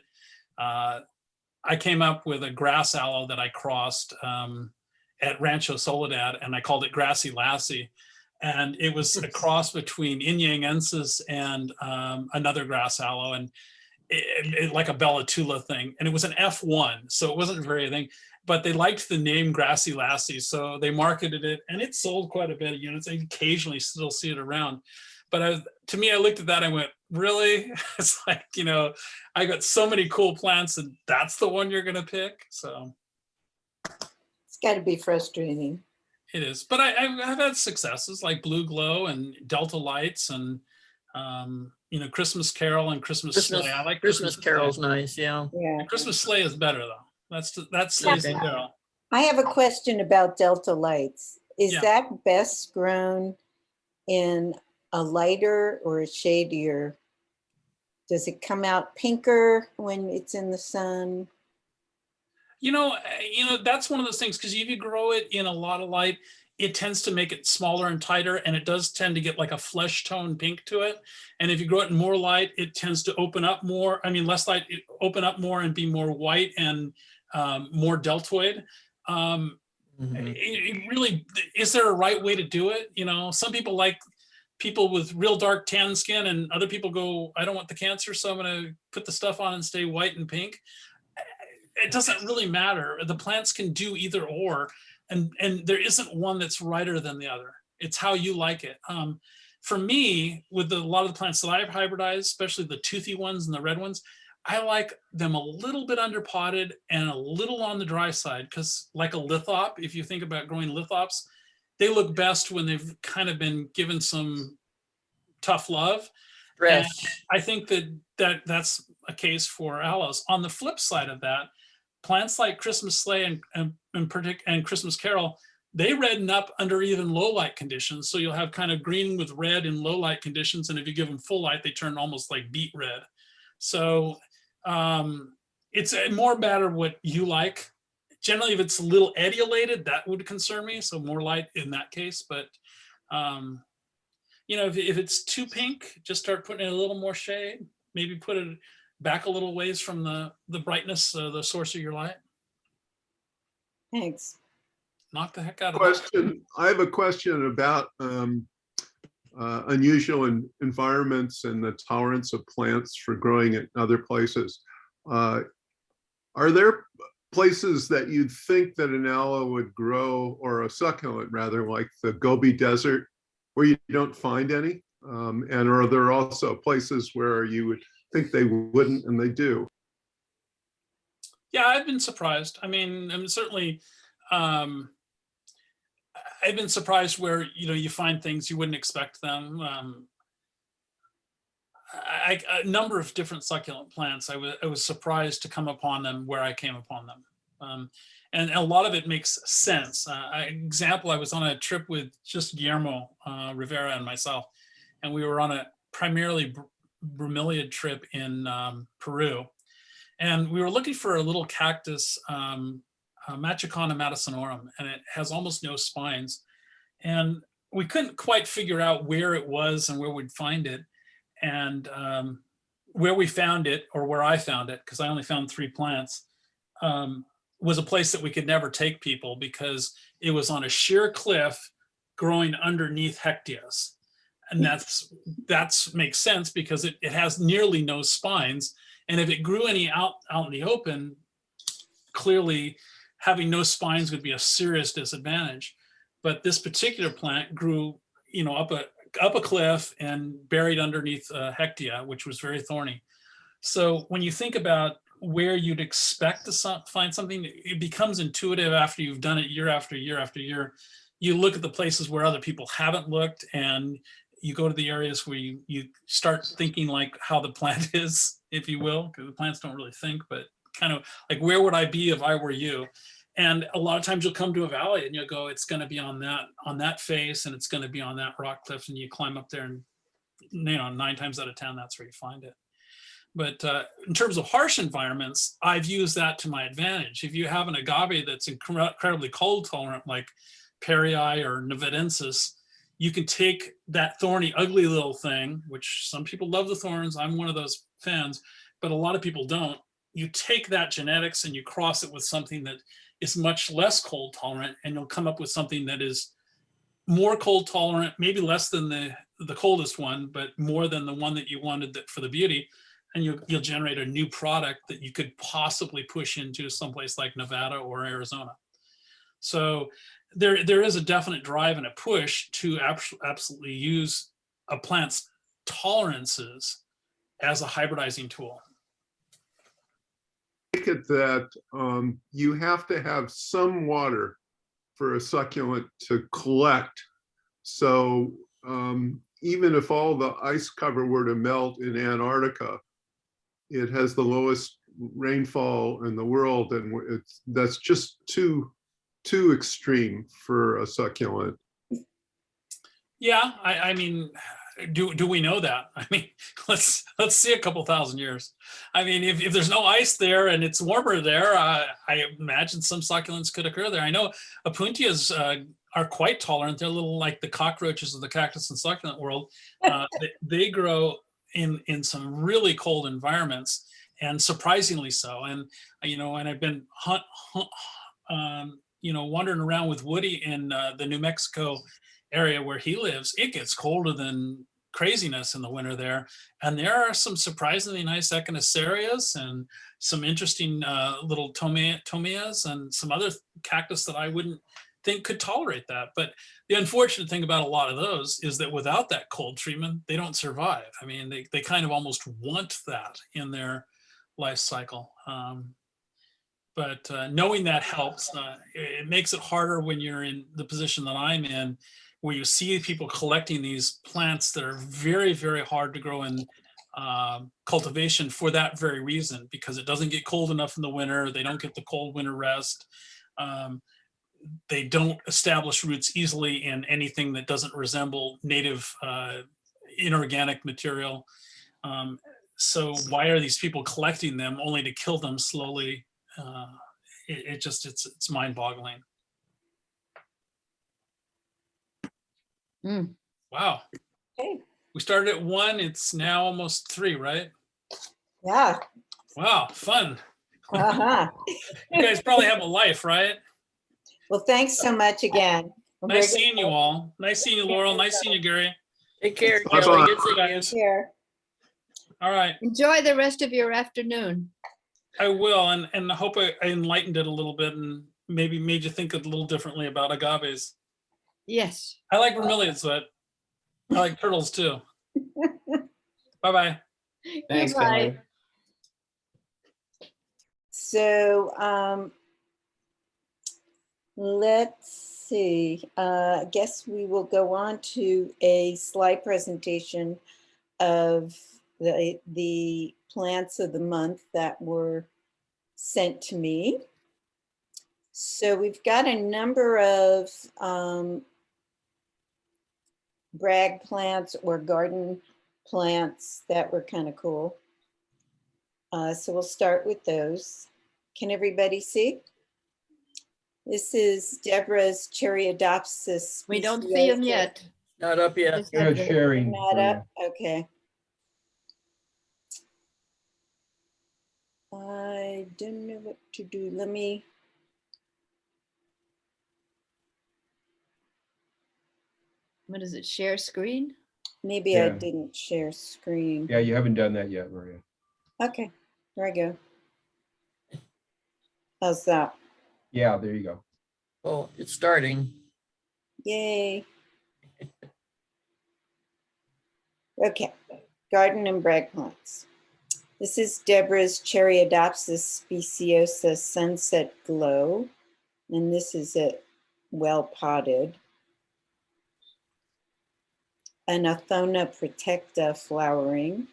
Speaker 3: I came up with a grass aloe that I crossed at Rancho Soledad, and I called it Grassy Lassie. And it was a cross between Inyangensis and another grass aloe, and it like a Bellatula thing. And it was an F1, so it wasn't very thing, but they liked the name Grassy Lassie, so they marketed it, and it sold quite a bit of units. I occasionally still see it around. But to me, I looked at that, I went, really? It's like, I got so many cool plants, and that's the one you're going to pick. So
Speaker 1: It's got to be frustrating.
Speaker 3: it is. But I've had successes like Blue Glow and Delta Lights and, Christmas Carol and Christmas Sleigh. I like
Speaker 8: Christmas Carol's nice. Yeah.
Speaker 1: Yeah.
Speaker 3: Christmas Sleigh is better, though. That's Sleigh's the
Speaker 8: Okay.
Speaker 3: Carol.
Speaker 1: I have a question about Delta Lights. Is
Speaker 3: Yeah.
Speaker 1: that best grown in a lighter or a shadier? Does it come out pinker when it's in the sun?
Speaker 3: That's one of those things, because if you grow it in a lot of light, it tends to make it smaller and tighter, and it does tend to get like a flesh tone pink to it. And if you grow it in more light, it tends to open up more. I mean, less light, open up more and be more white and more deltoid. It really, is there a right way to do it? Some people like people with real dark tan skin, and other people go, I don't want the cancer, so I'm going to put the stuff on and stay white and pink. It doesn't really matter. The plants can do either or, and there isn't one that's righter than the other. It's how you like it. For me, with a lot of the plants that I've hybridized, especially the toothy ones and the red ones, I like them a little bit underpotted and a little on the dry side, because like a lithop, if you think about growing lithops, they look best when they've kind of been given some tough love. And I think that's a case for aloes. On the flip side of that, plants like Christmas Sleigh and Christmas Carol, they redden up under even low light conditions. So you'll have kind of green with red in low light conditions. And if you give them full light, they turn almost like beet red. So it's a more matter what you like. Generally, if it's a little etiolated, that would concern me. So more light in that case. But, if it's too pink, just start putting in a little more shade. Maybe put it back a little ways from the brightness, the source of your light.
Speaker 1: Thanks.
Speaker 3: Knock the heck out of
Speaker 9: Question. I have a question about unusual environments and the tolerance of plants for growing in other places. Are there places that you'd think that an aloe would grow, or a succulent rather, like the Gobi Desert, where you don't find any? And are there also places where you would think they wouldn't and they do?
Speaker 3: Yeah, I've been surprised. I mean, certainly, I've been surprised where, you find things you wouldn't expect them. A number of different succulent plants, I was surprised to come upon them where I came upon them. And a lot of it makes sense. Example, I was on a trip with just Guillermo Rivera and myself, and we were on a primarily bromeliad trip in Peru. And we were looking for a little cactus, Machicana madissonorum, and it has almost no spines. And we couldn't quite figure out where it was and where we'd find it. And where we found it, or where I found it, because I only found 3 plants, was a place that we could never take people, because it was on a sheer cliff growing underneath hectias. And that's makes sense, because it has nearly no spines. And if it grew any out in the open, clearly having no spines would be a serious disadvantage. But this particular plant grew, up a cliff and buried underneath hectia, which was very thorny. So when you think about where you'd expect to find something, it becomes intuitive after you've done it year after year after year. You look at the places where other people haven't looked, and you go to the areas where you start thinking like how the plant is, if you will, because the plants don't really think, but kind of like, where would I be if I were you? And a lot of times you'll come to a valley and you'll go, it's going to be on that face, and it's going to be on that rock cliff, and you climb up there, and 9 times out of 10, that's where you find it. But in terms of harsh environments, I've used that to my advantage. If you have an agave that's incredibly cold tolerant, like Perrii or Nevadensis, you can take that thorny, ugly little thing, which some people love the thorns. I'm one of those fans, but a lot of people don't. You take that genetics and you cross it with something that is much less cold tolerant, and you'll come up with something that is more cold tolerant, maybe less than the coldest one, but more than the one that you wanted for the beauty. And you'll generate a new product that you could possibly push into someplace like Nevada or Arizona. So there is a definite drive and a push to absolutely use a plant's tolerances as a hybridizing tool.
Speaker 9: I take it that you have to have some water for a succulent to collect. So even if all the ice cover were to melt in Antarctica, it has the lowest rainfall in the world, and that's just too extreme for a succulent.
Speaker 3: Yeah, I mean, do we know that? I mean, let's see a couple thousand years. I mean, if there's no ice there and it's warmer there, I imagine some succulents could occur there. I know Opuntias are quite tolerant. They're a little like the cockroaches of the cactus and succulent world. They grow in some really cold environments, and surprisingly so. And and I've been wandering around with Woody in the New Mexico area where he lives. It gets colder than craziness in the winter there, and there are some surprisingly nice echinacerias and some interesting little tomeas and some other cactus that I wouldn't think could tolerate that. But the unfortunate thing about a lot of those is that without that cold treatment, they don't survive. I mean, they kind of almost want that in their life cycle. But knowing that helps. It makes it harder when you're in the position that I'm in, where you see people collecting these plants that are very, very hard to grow in cultivation for that very reason, because it doesn't get cold enough in the winter. They don't get the cold winter rest. They don't establish roots easily in anything that doesn't resemble native inorganic material. So why are these people collecting them only to kill them slowly? It's mind-boggling. Wow.
Speaker 1: Okay.
Speaker 3: We started at 1, it's now almost 3, right?
Speaker 1: Yeah.
Speaker 3: Wow, fun.
Speaker 1: Uh-huh.
Speaker 3: You guys probably have a life, right?
Speaker 1: Well, thanks so much again.
Speaker 3: Nice seeing you all. Nice seeing you, Laurel. Nice seeing you, Gary.
Speaker 8: Take care,
Speaker 9: Bye-bye.
Speaker 8: Kelly. Good seeing you.
Speaker 3: Guys.
Speaker 1: Here.
Speaker 3: All right,
Speaker 2: Enjoy the rest of your afternoon.
Speaker 3: I will, and I hope I enlightened it a little bit and maybe made you think a little differently about agaves.
Speaker 2: Yes.
Speaker 3: I like bromeliads, but I like turtles too. Bye-bye.
Speaker 10: Thanks,
Speaker 2: Goodbye.
Speaker 10: Kelly.
Speaker 1: So let's see. I guess we will go on to a slide presentation of the plants of the month that were sent to me. So we've got a number of brag plants or garden plants that were kind of cool. So we'll start with those. Can everybody see? This is Deborah's Cherryadopsis.
Speaker 2: We don't see them yet.
Speaker 8: Not up yet.
Speaker 2: Just
Speaker 6: Yeah,
Speaker 2: have the-
Speaker 6: sharing.
Speaker 1: Not up? Okay. I don't know what to do. Let me.
Speaker 2: What is it? Share screen?
Speaker 1: Maybe I
Speaker 6: Yeah.
Speaker 1: didn't share screen.
Speaker 6: Yeah, you haven't done that yet, Maria.
Speaker 1: Okay, there I go. How's that?
Speaker 6: Yeah, there you go.
Speaker 8: Well, it's starting.
Speaker 1: Yay. Okay, garden and brag plants. This is Deborah's Cherryadopsis speciosa Sunset Glow, and this is it well potted. An Athona protecta flowering.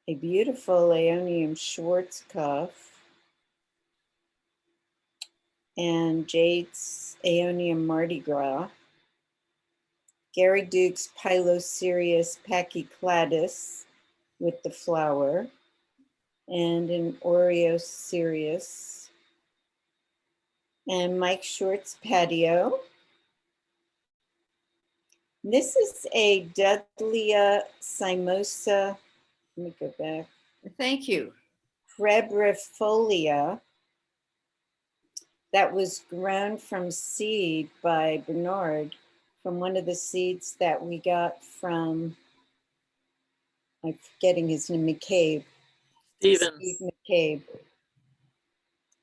Speaker 1: A beautiful Aeonium Schwarzkopf. And Jade's Aeonium Mardi Gras. Gary Duke's Pilocereus pachycladus with the flower. And an Oreocereus. And Mike Short's Patio. This is a Dudleya cymosa, let me go back,
Speaker 2: Thank you.
Speaker 1: Crebrifolia that was grown from seed by Bernard from one of the seeds that we got from, I'm forgetting his name, McCabe.
Speaker 8: Steven.
Speaker 1: Steve McCabe.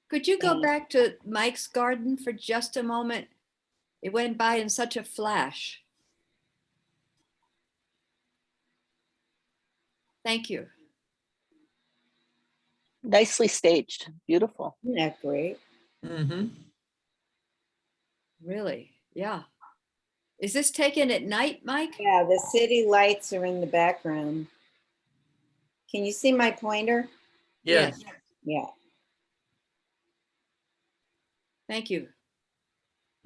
Speaker 2: Could you go
Speaker 1: Yeah.
Speaker 2: back to Mike's garden for just a moment? It went by in such a flash. Thank you.
Speaker 7: Nicely staged, beautiful.
Speaker 1: Isn't that great?
Speaker 8: Mm-hmm.
Speaker 2: Really? Yeah. Is this taken at night, Mike?
Speaker 1: Yeah, the city lights are in the background. Can you see my pointer?
Speaker 8: Yes.
Speaker 1: Yeah.
Speaker 2: Thank you.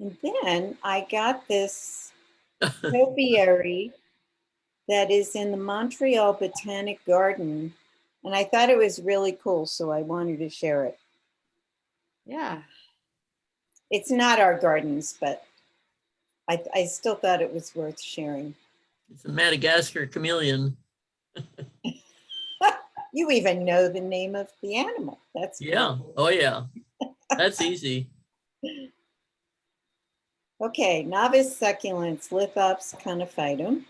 Speaker 1: And then I got this topiary that is in the Montreal Botanic Garden. And I thought it was really cool, so I wanted to share it.
Speaker 2: Yeah.
Speaker 1: It's not our gardens, but I still thought it was worth sharing.
Speaker 8: It's a Madagascar chameleon.
Speaker 1: You even know the name of the animal. That's
Speaker 8: Yeah.
Speaker 1: cool.
Speaker 8: Oh, yeah. That's easy.
Speaker 1: Okay, novice succulents, Lithops conophytum.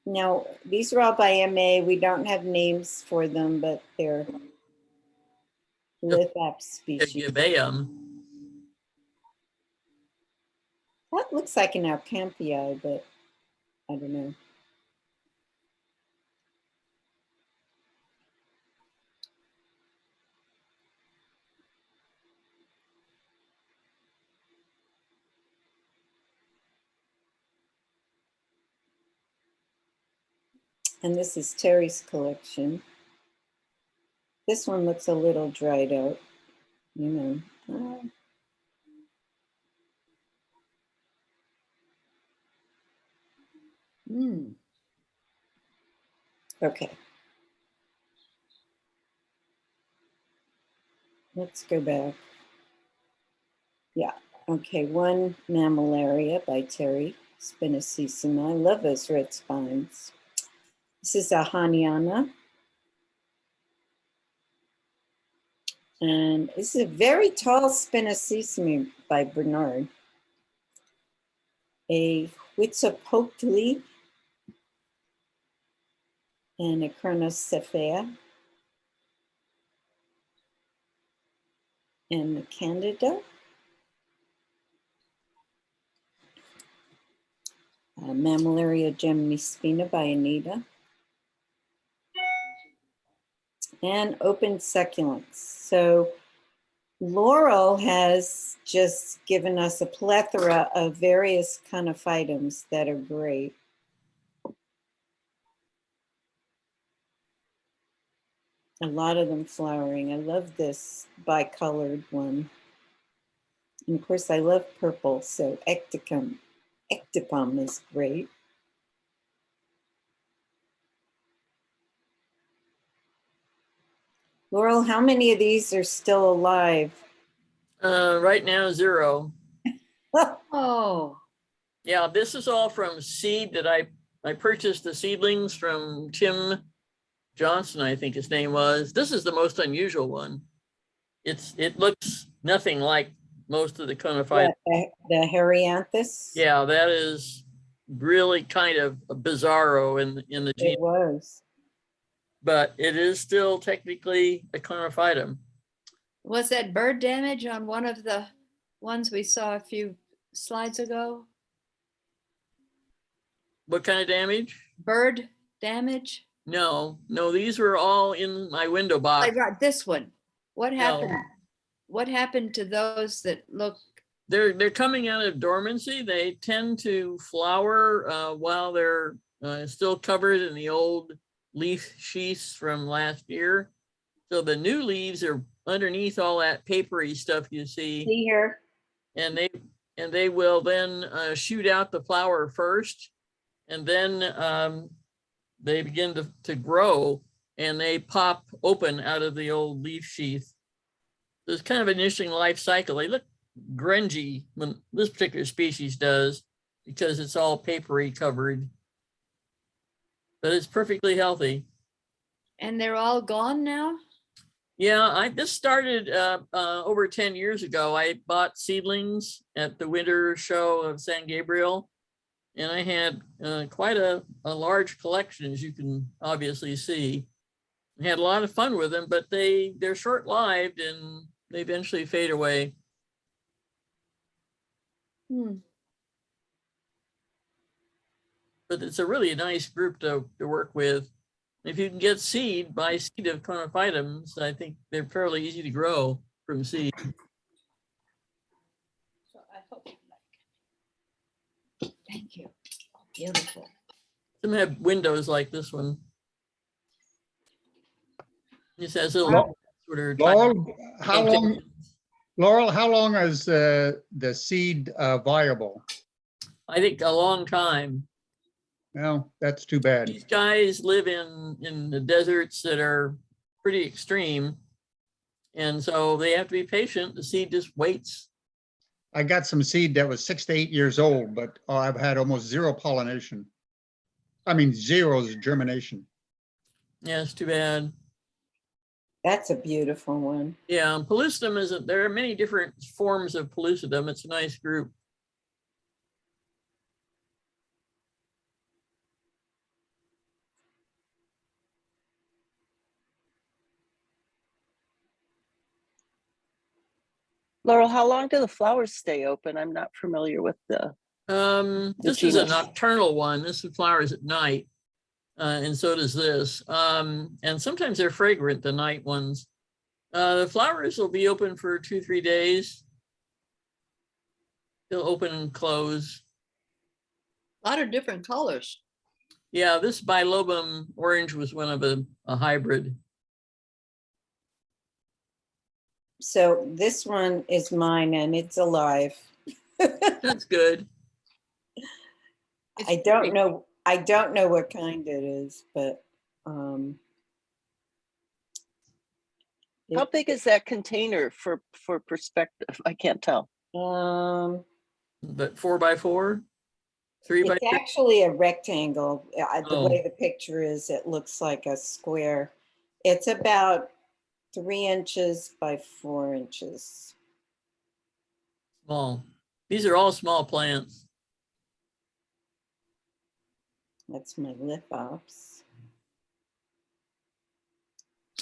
Speaker 1: Now, these are all by MA. We don't have names for them, but they're Lithops species.
Speaker 8: Gibeum.
Speaker 1: That looks like an Alcampii, but I don't know. And this is Terry's collection. This one looks a little dried out, you know. Okay. Let's go back. Yeah, okay, one Mammillaria by Terry Spinosissima. I love those red spines. This is a Haniana. And this is a very tall Spinosissima by Bernard. A Huitzilopochtli and a Chronocephea. And the Candida. Mammillaria gemnispina by Anita. And open succulents. So Laurel has just given us a plethora of various conophytums that are great. A lot of them flowering. I love this bicolored one. And of course I love purple, so Ectopum is great. Laurel, how many of these are still alive?
Speaker 8: Right now, 0.
Speaker 2: Oh,
Speaker 8: Yeah, this is all from seed that I purchased the seedlings from Tim Johnson, I think his name was. This is the most unusual one. It looks nothing like most of the conophyta.
Speaker 1: The Herianthus?
Speaker 8: Yeah, that is really kind of a bizarro in the gene,
Speaker 1: It was.
Speaker 8: but it is still technically a conophytum.
Speaker 2: was that bird damage on one of the ones we saw a few slides ago?
Speaker 8: What kind of damage?
Speaker 2: Bird damage?
Speaker 8: No, these were all in my window
Speaker 2: I
Speaker 8: box.
Speaker 2: got this one. What
Speaker 8: No.
Speaker 2: happened? What happened to those that look?
Speaker 8: They're coming out of dormancy. They tend to flower while they're still covered in the old leaf sheaths from last year. So the new leaves are underneath all that papery stuff you see.
Speaker 1: See here?
Speaker 8: And they will then shoot out the flower first, and then they begin to grow, and they pop open out of the old leaf sheath. So it's kind of an interesting life cycle. They look grungy when this particular species does, because it's all papery covered, but it's perfectly healthy.
Speaker 2: And they're all gone now?
Speaker 8: Yeah, this started over 10 years ago. I bought seedlings at the winter show of San Gabriel, and I had quite a large collection, as you can obviously see. I had a lot of fun with them, but they're short-lived and they eventually fade away. But it's a really nice group to work with. If you can get seed, buy seed of conophytums, I think they're fairly easy to grow from seed.
Speaker 2: So I hope you like it. Thank you. Beautiful.
Speaker 8: Some have windows like this one. This has a
Speaker 4: Laurel,
Speaker 8: sort of
Speaker 4: Laurel, how long, Laurel, how long is the seed viable?
Speaker 8: I think a long time.
Speaker 4: Well, that's too bad.
Speaker 8: These guys live in the deserts that are pretty extreme. And so they have to be patient. The seed just waits.
Speaker 4: I got some seed that was 6 to 8 years old, but I've had almost zero pollination. I mean, zero germination.
Speaker 8: Yeah, it's too bad.
Speaker 1: That's a beautiful one.
Speaker 8: Yeah, pellucidum isn't, there are many different forms of pellucidum. It's a nice group.
Speaker 7: Laurel, how long do the flowers stay open? I'm not familiar with the
Speaker 8: This is a
Speaker 7: genus.
Speaker 8: nocturnal one. This flowers at night. And so does this. And sometimes they're fragrant, the night ones. The flowers will be open for 2-3 days. They'll open and close.
Speaker 2: A lot of different colors.
Speaker 8: Yeah, this bilobum orange was one of a hybrid.
Speaker 1: So this one is mine and it's alive.
Speaker 8: That's good.
Speaker 1: I don't know what kind it is, but
Speaker 7: How big is that container for perspective? I can't tell.
Speaker 8: But 4x4, 3x3.
Speaker 1: it's actually a rectangle. The
Speaker 8: Oh.
Speaker 1: way the picture is, it looks like a square. It's about 3 inches by 4 inches.
Speaker 8: Small. These are all small plants.
Speaker 1: That's my lithops.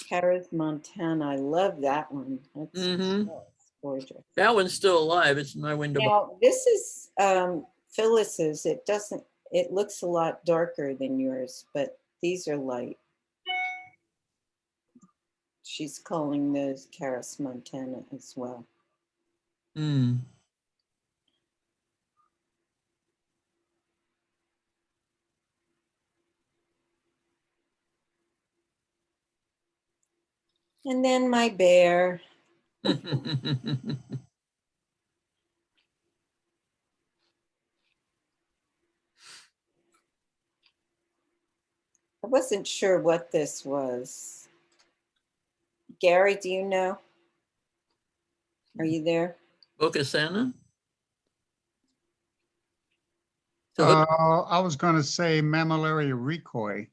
Speaker 1: Paris, Montana. I love that one. That's that's gorgeous.
Speaker 8: That one's still alive. It's in my window.
Speaker 1: Now, this is Phyllis's. It looks a lot darker than yours, but these are light. She's calling those Caris Montana as well.
Speaker 8: Mm.
Speaker 1: And then my bear. I wasn't sure what this was. Gary, do you know? Are you there?
Speaker 8: Oaxaca. So,
Speaker 4: I was going to say Mammillaria recoi.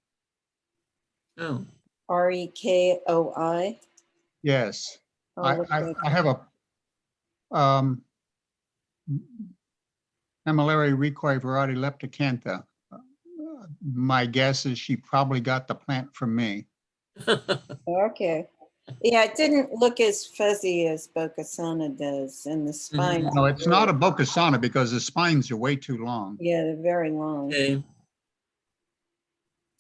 Speaker 8: oh,
Speaker 1: REKOI?
Speaker 4: Yes.
Speaker 1: I'll look
Speaker 4: I
Speaker 1: that
Speaker 4: have a Mammillaria recoi variety leptacantha. My guess is she probably got the plant from me.
Speaker 1: Okay. Yeah, it didn't look as fuzzy as Bocasana does, and the spines.
Speaker 4: No,
Speaker 1: are
Speaker 4: it's not a
Speaker 1: very-
Speaker 4: Bocasana because the spines are way too long.
Speaker 1: Yeah, they're very long.
Speaker 8: okay.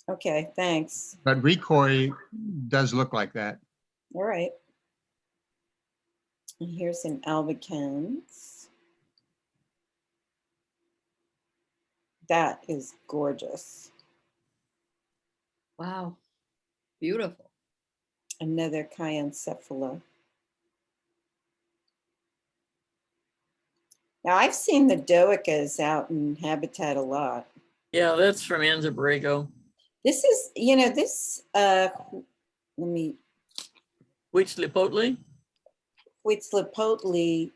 Speaker 1: Okay, thanks.
Speaker 4: But recoi does look like that.
Speaker 1: All right. And here's an albicans. That is gorgeous.
Speaker 2: Wow. Beautiful.
Speaker 1: Another Chiancephala. Now I've seen the Doicas out in habitat a lot.
Speaker 8: Yeah, that's from Anza-Borrego.
Speaker 1: This is, let me,
Speaker 8: Huitzilopotli.
Speaker 1: Huitzilopotli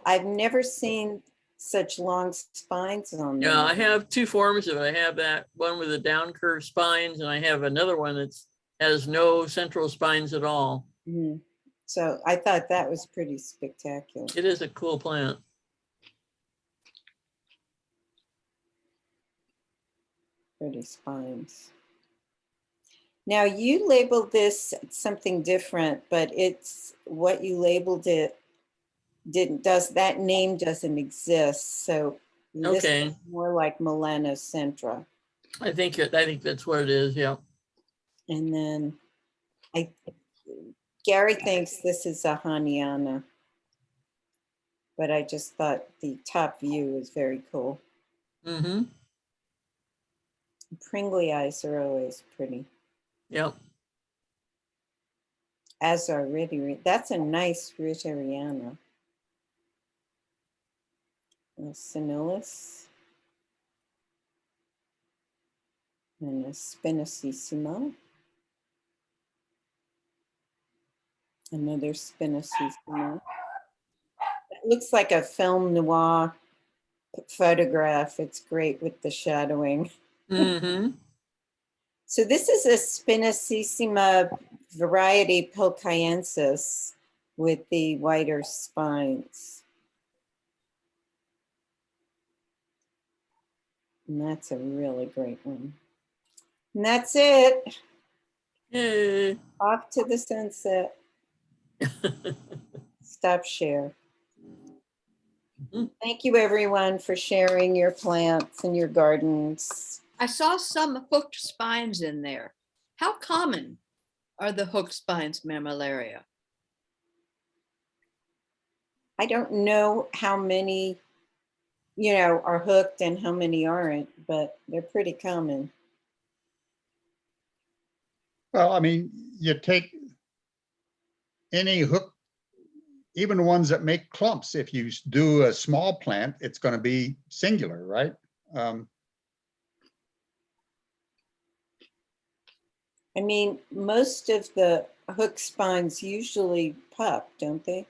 Speaker 1: I've never seen such long spines on them.
Speaker 8: Yeah, I have 2 forms of it. I have that one with the down curved spines, and I have another one that has no central spines at all.
Speaker 1: Mhm. So I thought that was pretty spectacular.
Speaker 8: It is a cool plant.
Speaker 1: Pretty spines. Now you labeled this something different, but it's what you labeled it that name doesn't exist. So this
Speaker 8: Okay.
Speaker 1: is more like melanocentra.
Speaker 8: I think that's what it is. Yeah.
Speaker 1: And then Gary thinks this is a Haniana, but I just thought the top view was very cool.
Speaker 8: Mm-hmm.
Speaker 1: Pringlei are always pretty,
Speaker 8: Yep.
Speaker 1: as are Ritteriana. That's a nice Ritteriana. Sinillus. And a Spinacissima. Another Spinacissima. It looks like a film noir photograph. It's great with the shadowing.
Speaker 8: Mm-hmm.
Speaker 1: So this is a Spinacissima variety Pilkaiensis with the whiter spines. And that's a really great one. And that's it.
Speaker 8: Yay.
Speaker 1: Off to the sunset. Stop share. Thank you everyone for sharing your plants and your gardens.
Speaker 2: I saw some hooked spines in there. How common are the hooked spines mammillaria?
Speaker 1: I don't know how many, are hooked and how many aren't, but they're pretty common.
Speaker 4: Well, I mean, you take any hook, even the ones that make clumps. If you do a small plant, it's going to be singular, right?
Speaker 1: I mean, most of the hook spines usually pup, don't they?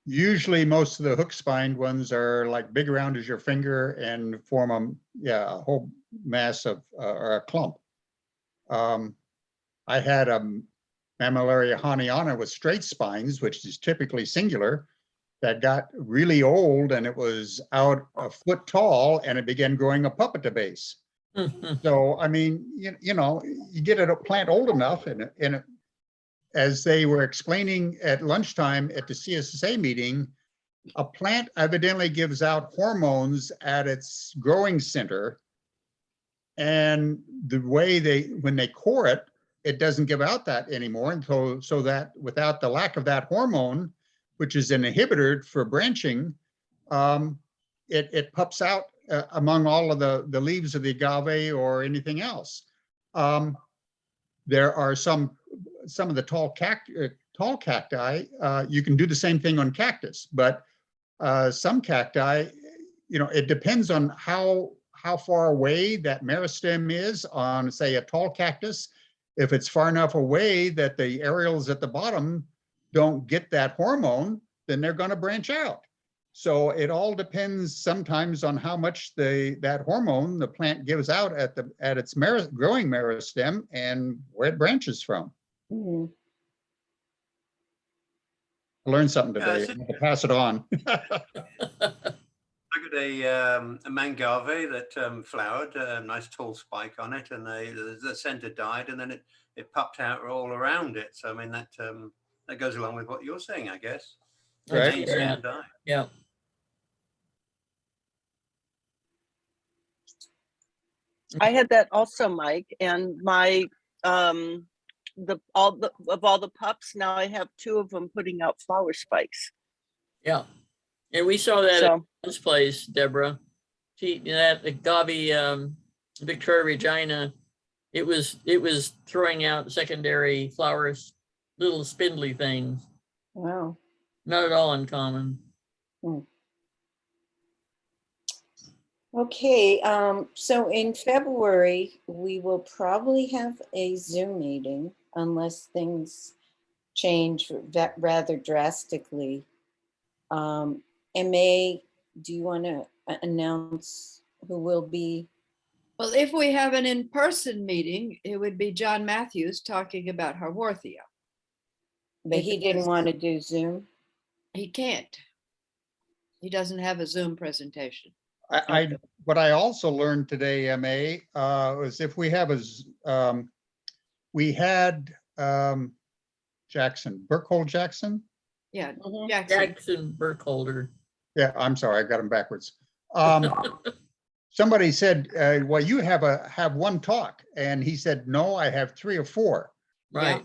Speaker 4: Usually most of the hook spined ones are like big around as your finger and form a whole mass of or a clump. I had a Mammillaria hahniana with straight spines, which is typically singular, that got really old and it was out a foot tall and it began growing a pup at the base. So, I mean, you get a plant old enough and as they were explaining at lunchtime at the CSSA meeting, a plant evidently gives out hormones at its growing center. And the way when they core it, it doesn't give out that anymore. And so that without the lack of that hormone, which is an inhibitor for branching, it pups out among all of the leaves of the agave or anything else. There are some of the tall cacti, you can do the same thing on cactus, but some cacti, it depends on how far away that meristem is on, say, a tall cactus. If it's far enough away that the areoles at the bottom don't get that hormone, then they're going to branch out. So it all depends sometimes on how much that hormone the plant gives out at its growing meristem and where it branches from.
Speaker 1: Mm-hmm.
Speaker 4: I learned something today. I'm going to pass it on.
Speaker 5: I got a mangave that flowered, a nice tall spike on it, and the center died, and then it popped out all around it. So I mean that goes along with what you're saying, I guess.
Speaker 4: Right.
Speaker 8: Yeah.
Speaker 7: I had that also, Mike, and my of all the pups, now I have 2 of them putting out flower spikes.
Speaker 8: Yeah. And we saw that
Speaker 7: So,
Speaker 8: at this place, Deborah. That agave Victoria Regina, it was throwing out secondary flowers, little spindly things.
Speaker 1: Wow.
Speaker 8: Not at all uncommon.
Speaker 1: Okay, so in February, we will probably have a Zoom meeting unless things change rather drastically. MA, do you want to announce who will be?
Speaker 2: Well, if we have an in-person meeting, it would be John Matthews talking about Haworthia.
Speaker 1: But he didn't want to do Zoom?
Speaker 2: He can't. He doesn't have a Zoom presentation.
Speaker 4: What I also learned today, MA, was if we have we had Jackson, Burkhold Jackson.
Speaker 2: Yeah,
Speaker 8: Jackson Burkholder.
Speaker 4: Yeah, I'm sorry, I got him backwards. Somebody said, well, you have one talk. And he said, no, I have 3 or 4.
Speaker 8: Right.
Speaker 1: Yeah.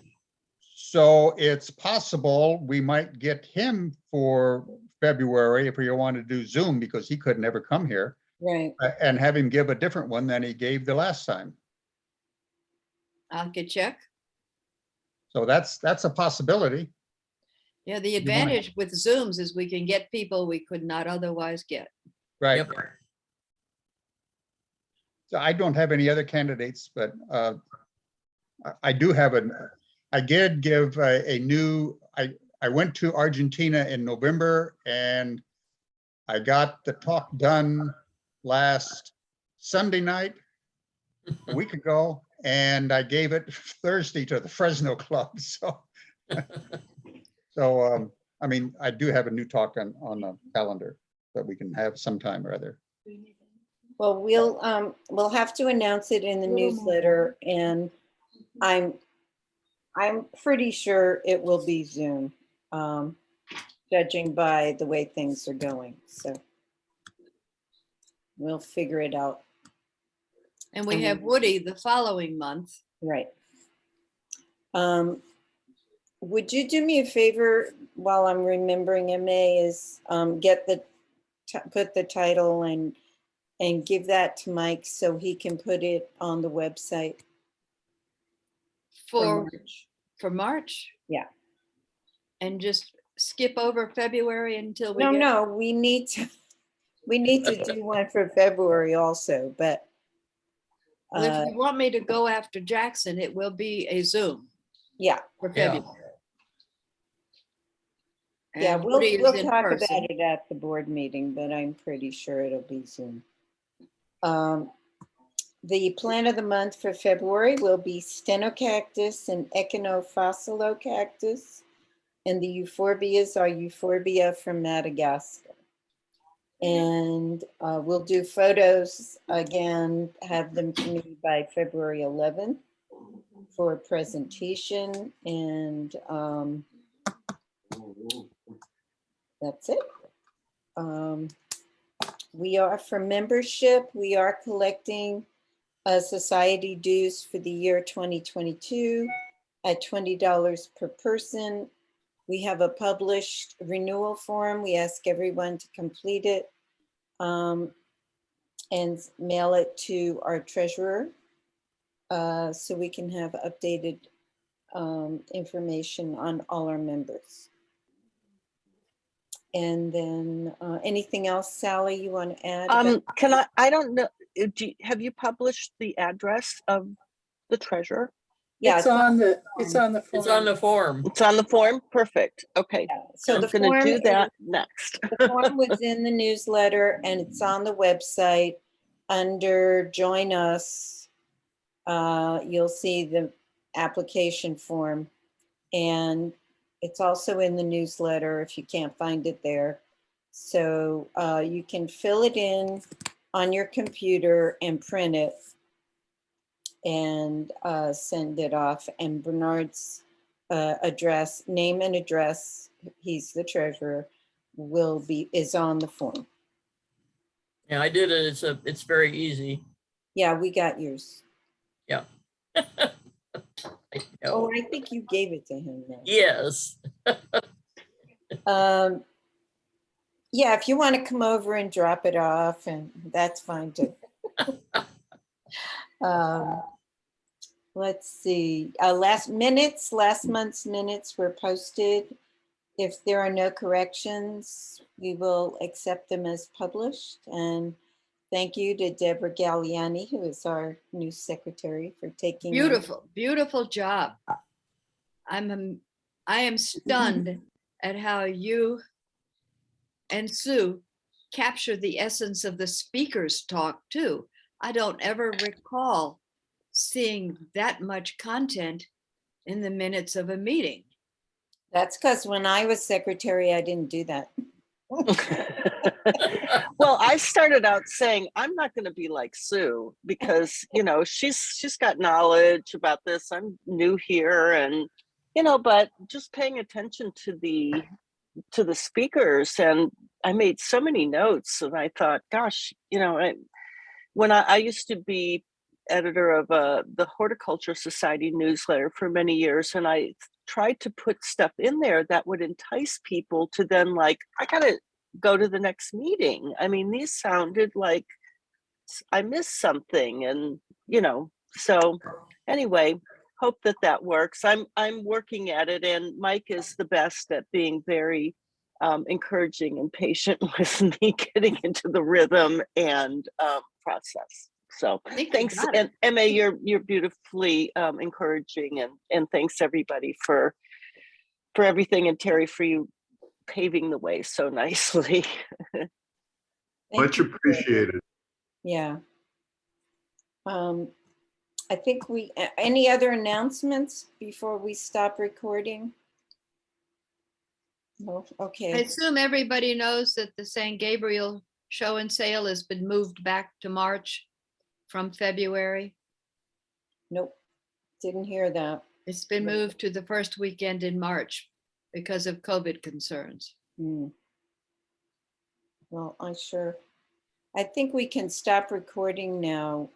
Speaker 4: So it's possible we might get him for February if we want to do Zoom, because he could never come here.
Speaker 1: Right.
Speaker 4: And have him give a different one than he gave the last time.
Speaker 2: I could check.
Speaker 4: So that's a possibility.
Speaker 2: Yeah, the
Speaker 6: You want-
Speaker 2: advantage with Zooms is we can get people we could not otherwise get.
Speaker 4: Right.
Speaker 8: Yep.
Speaker 4: So I don't have any other candidates, but I do have I did give I went to Argentina in November and I got the talk done last Sunday night, a week ago, and I gave it Thursday to the Fresno Club. So, I mean, I do have a new talk on the calendar that we can have sometime or other.
Speaker 1: Well, we'll have to announce it in the newsletter, and I'm pretty sure it will be Zoom, judging by the way things are going. So we'll figure it out.
Speaker 2: And we have Woody the following month.
Speaker 1: Right. Would you do me a favor while I'm remembering MA is get put the title and give that to Mike so he can put it on the website
Speaker 2: For
Speaker 1: March.
Speaker 2: March?
Speaker 1: Yeah.
Speaker 2: And just skip over February until we
Speaker 1: No, we need to do one for February also, but
Speaker 2: Well, if you want me to go after Jackson, it will be a Zoom
Speaker 1: yeah.
Speaker 2: for
Speaker 8: Yeah.
Speaker 2: February.
Speaker 1: Yeah,
Speaker 2: And
Speaker 1: we'll
Speaker 2: Woody is in
Speaker 1: talk
Speaker 2: person.
Speaker 1: about it at the board meeting, but I'm pretty sure it'll be Zoom. The plant of the month for February will be stenocactus and echinophosilocactus. And the euphorbias are euphorbia from Madagascar. And we'll do photos again, have them to me by February 11th for a presentation. And that's it. We are for membership, we are collecting society dues for the year 2022 at $20 per person. We have a published renewal form. We ask everyone to complete it and mail it to our treasurer so we can have updated information on all our members. And then anything else, Sally, you want to add?
Speaker 7: I don't know, have you published the address of the treasurer?
Speaker 1: Yeah,
Speaker 10: It's on the form.
Speaker 8: It's on the form.
Speaker 7: It's on the form? Perfect. Okay.
Speaker 1: so
Speaker 7: I'm
Speaker 1: the
Speaker 7: going to
Speaker 1: form
Speaker 7: do
Speaker 1: is-
Speaker 7: that next.
Speaker 1: The form was in the newsletter and it's on the website under Join Us. You'll see the application form and it's also in the newsletter if you can't find it there. So you can fill it in on your computer and print it and send it off. And Bernard's address, name and address, he's the treasurer, is on the form.
Speaker 8: Yeah, I did it. It's very easy.
Speaker 1: Yeah, we got yours.
Speaker 8: Yeah.
Speaker 1: Oh, I think you gave it to him then.
Speaker 8: Yes.
Speaker 1: Yeah, if you want to come over and drop it off, and that's fine too. Let's see, last month's minutes were posted. If there are no corrections, we will accept them as published. And thank you to Deborah Galliani, who is our new secretary, for taking.
Speaker 2: Beautiful, beautiful job. I am stunned at how you and Sue capture the essence of the speaker's talk too. I don't ever recall seeing that much content in the minutes of a meeting.
Speaker 1: That's because when I was secretary, I didn't do that.
Speaker 7: Well, I started out saying I'm not going to be like Sue because she's got knowledge about this. I'm new here, and but just paying attention to the speakers, and I made so many notes, and I thought, gosh, when I used to be editor of the Horticulture Society newsletter for many years, and I tried to put stuff in there that would entice people to then I gotta go to the next meeting. I mean, these sounded like I missed something, and so anyway, hope that that works. I'm working at it, and Mike is the best at being very encouraging and patient with me getting into the rhythm and process. So
Speaker 2: I think you
Speaker 7: thanks,
Speaker 2: got
Speaker 7: and
Speaker 2: it.
Speaker 7: Emma, you're beautifully encouraging, and thanks everybody for everything, and Terry for you paving the way so nicely.
Speaker 1: Thank
Speaker 9: Much
Speaker 1: you.
Speaker 9: appreciated.
Speaker 1: Yeah. I think any other announcements before we stop recording? No,
Speaker 2: I
Speaker 1: okay.
Speaker 2: assume everybody knows that the St. Gabriel Show and Sale has been moved back to March from February.
Speaker 1: Nope, didn't hear that.
Speaker 2: It's been moved to the first weekend in March because of COVID concerns.
Speaker 1: Hmm. Well, I think we can stop recording now.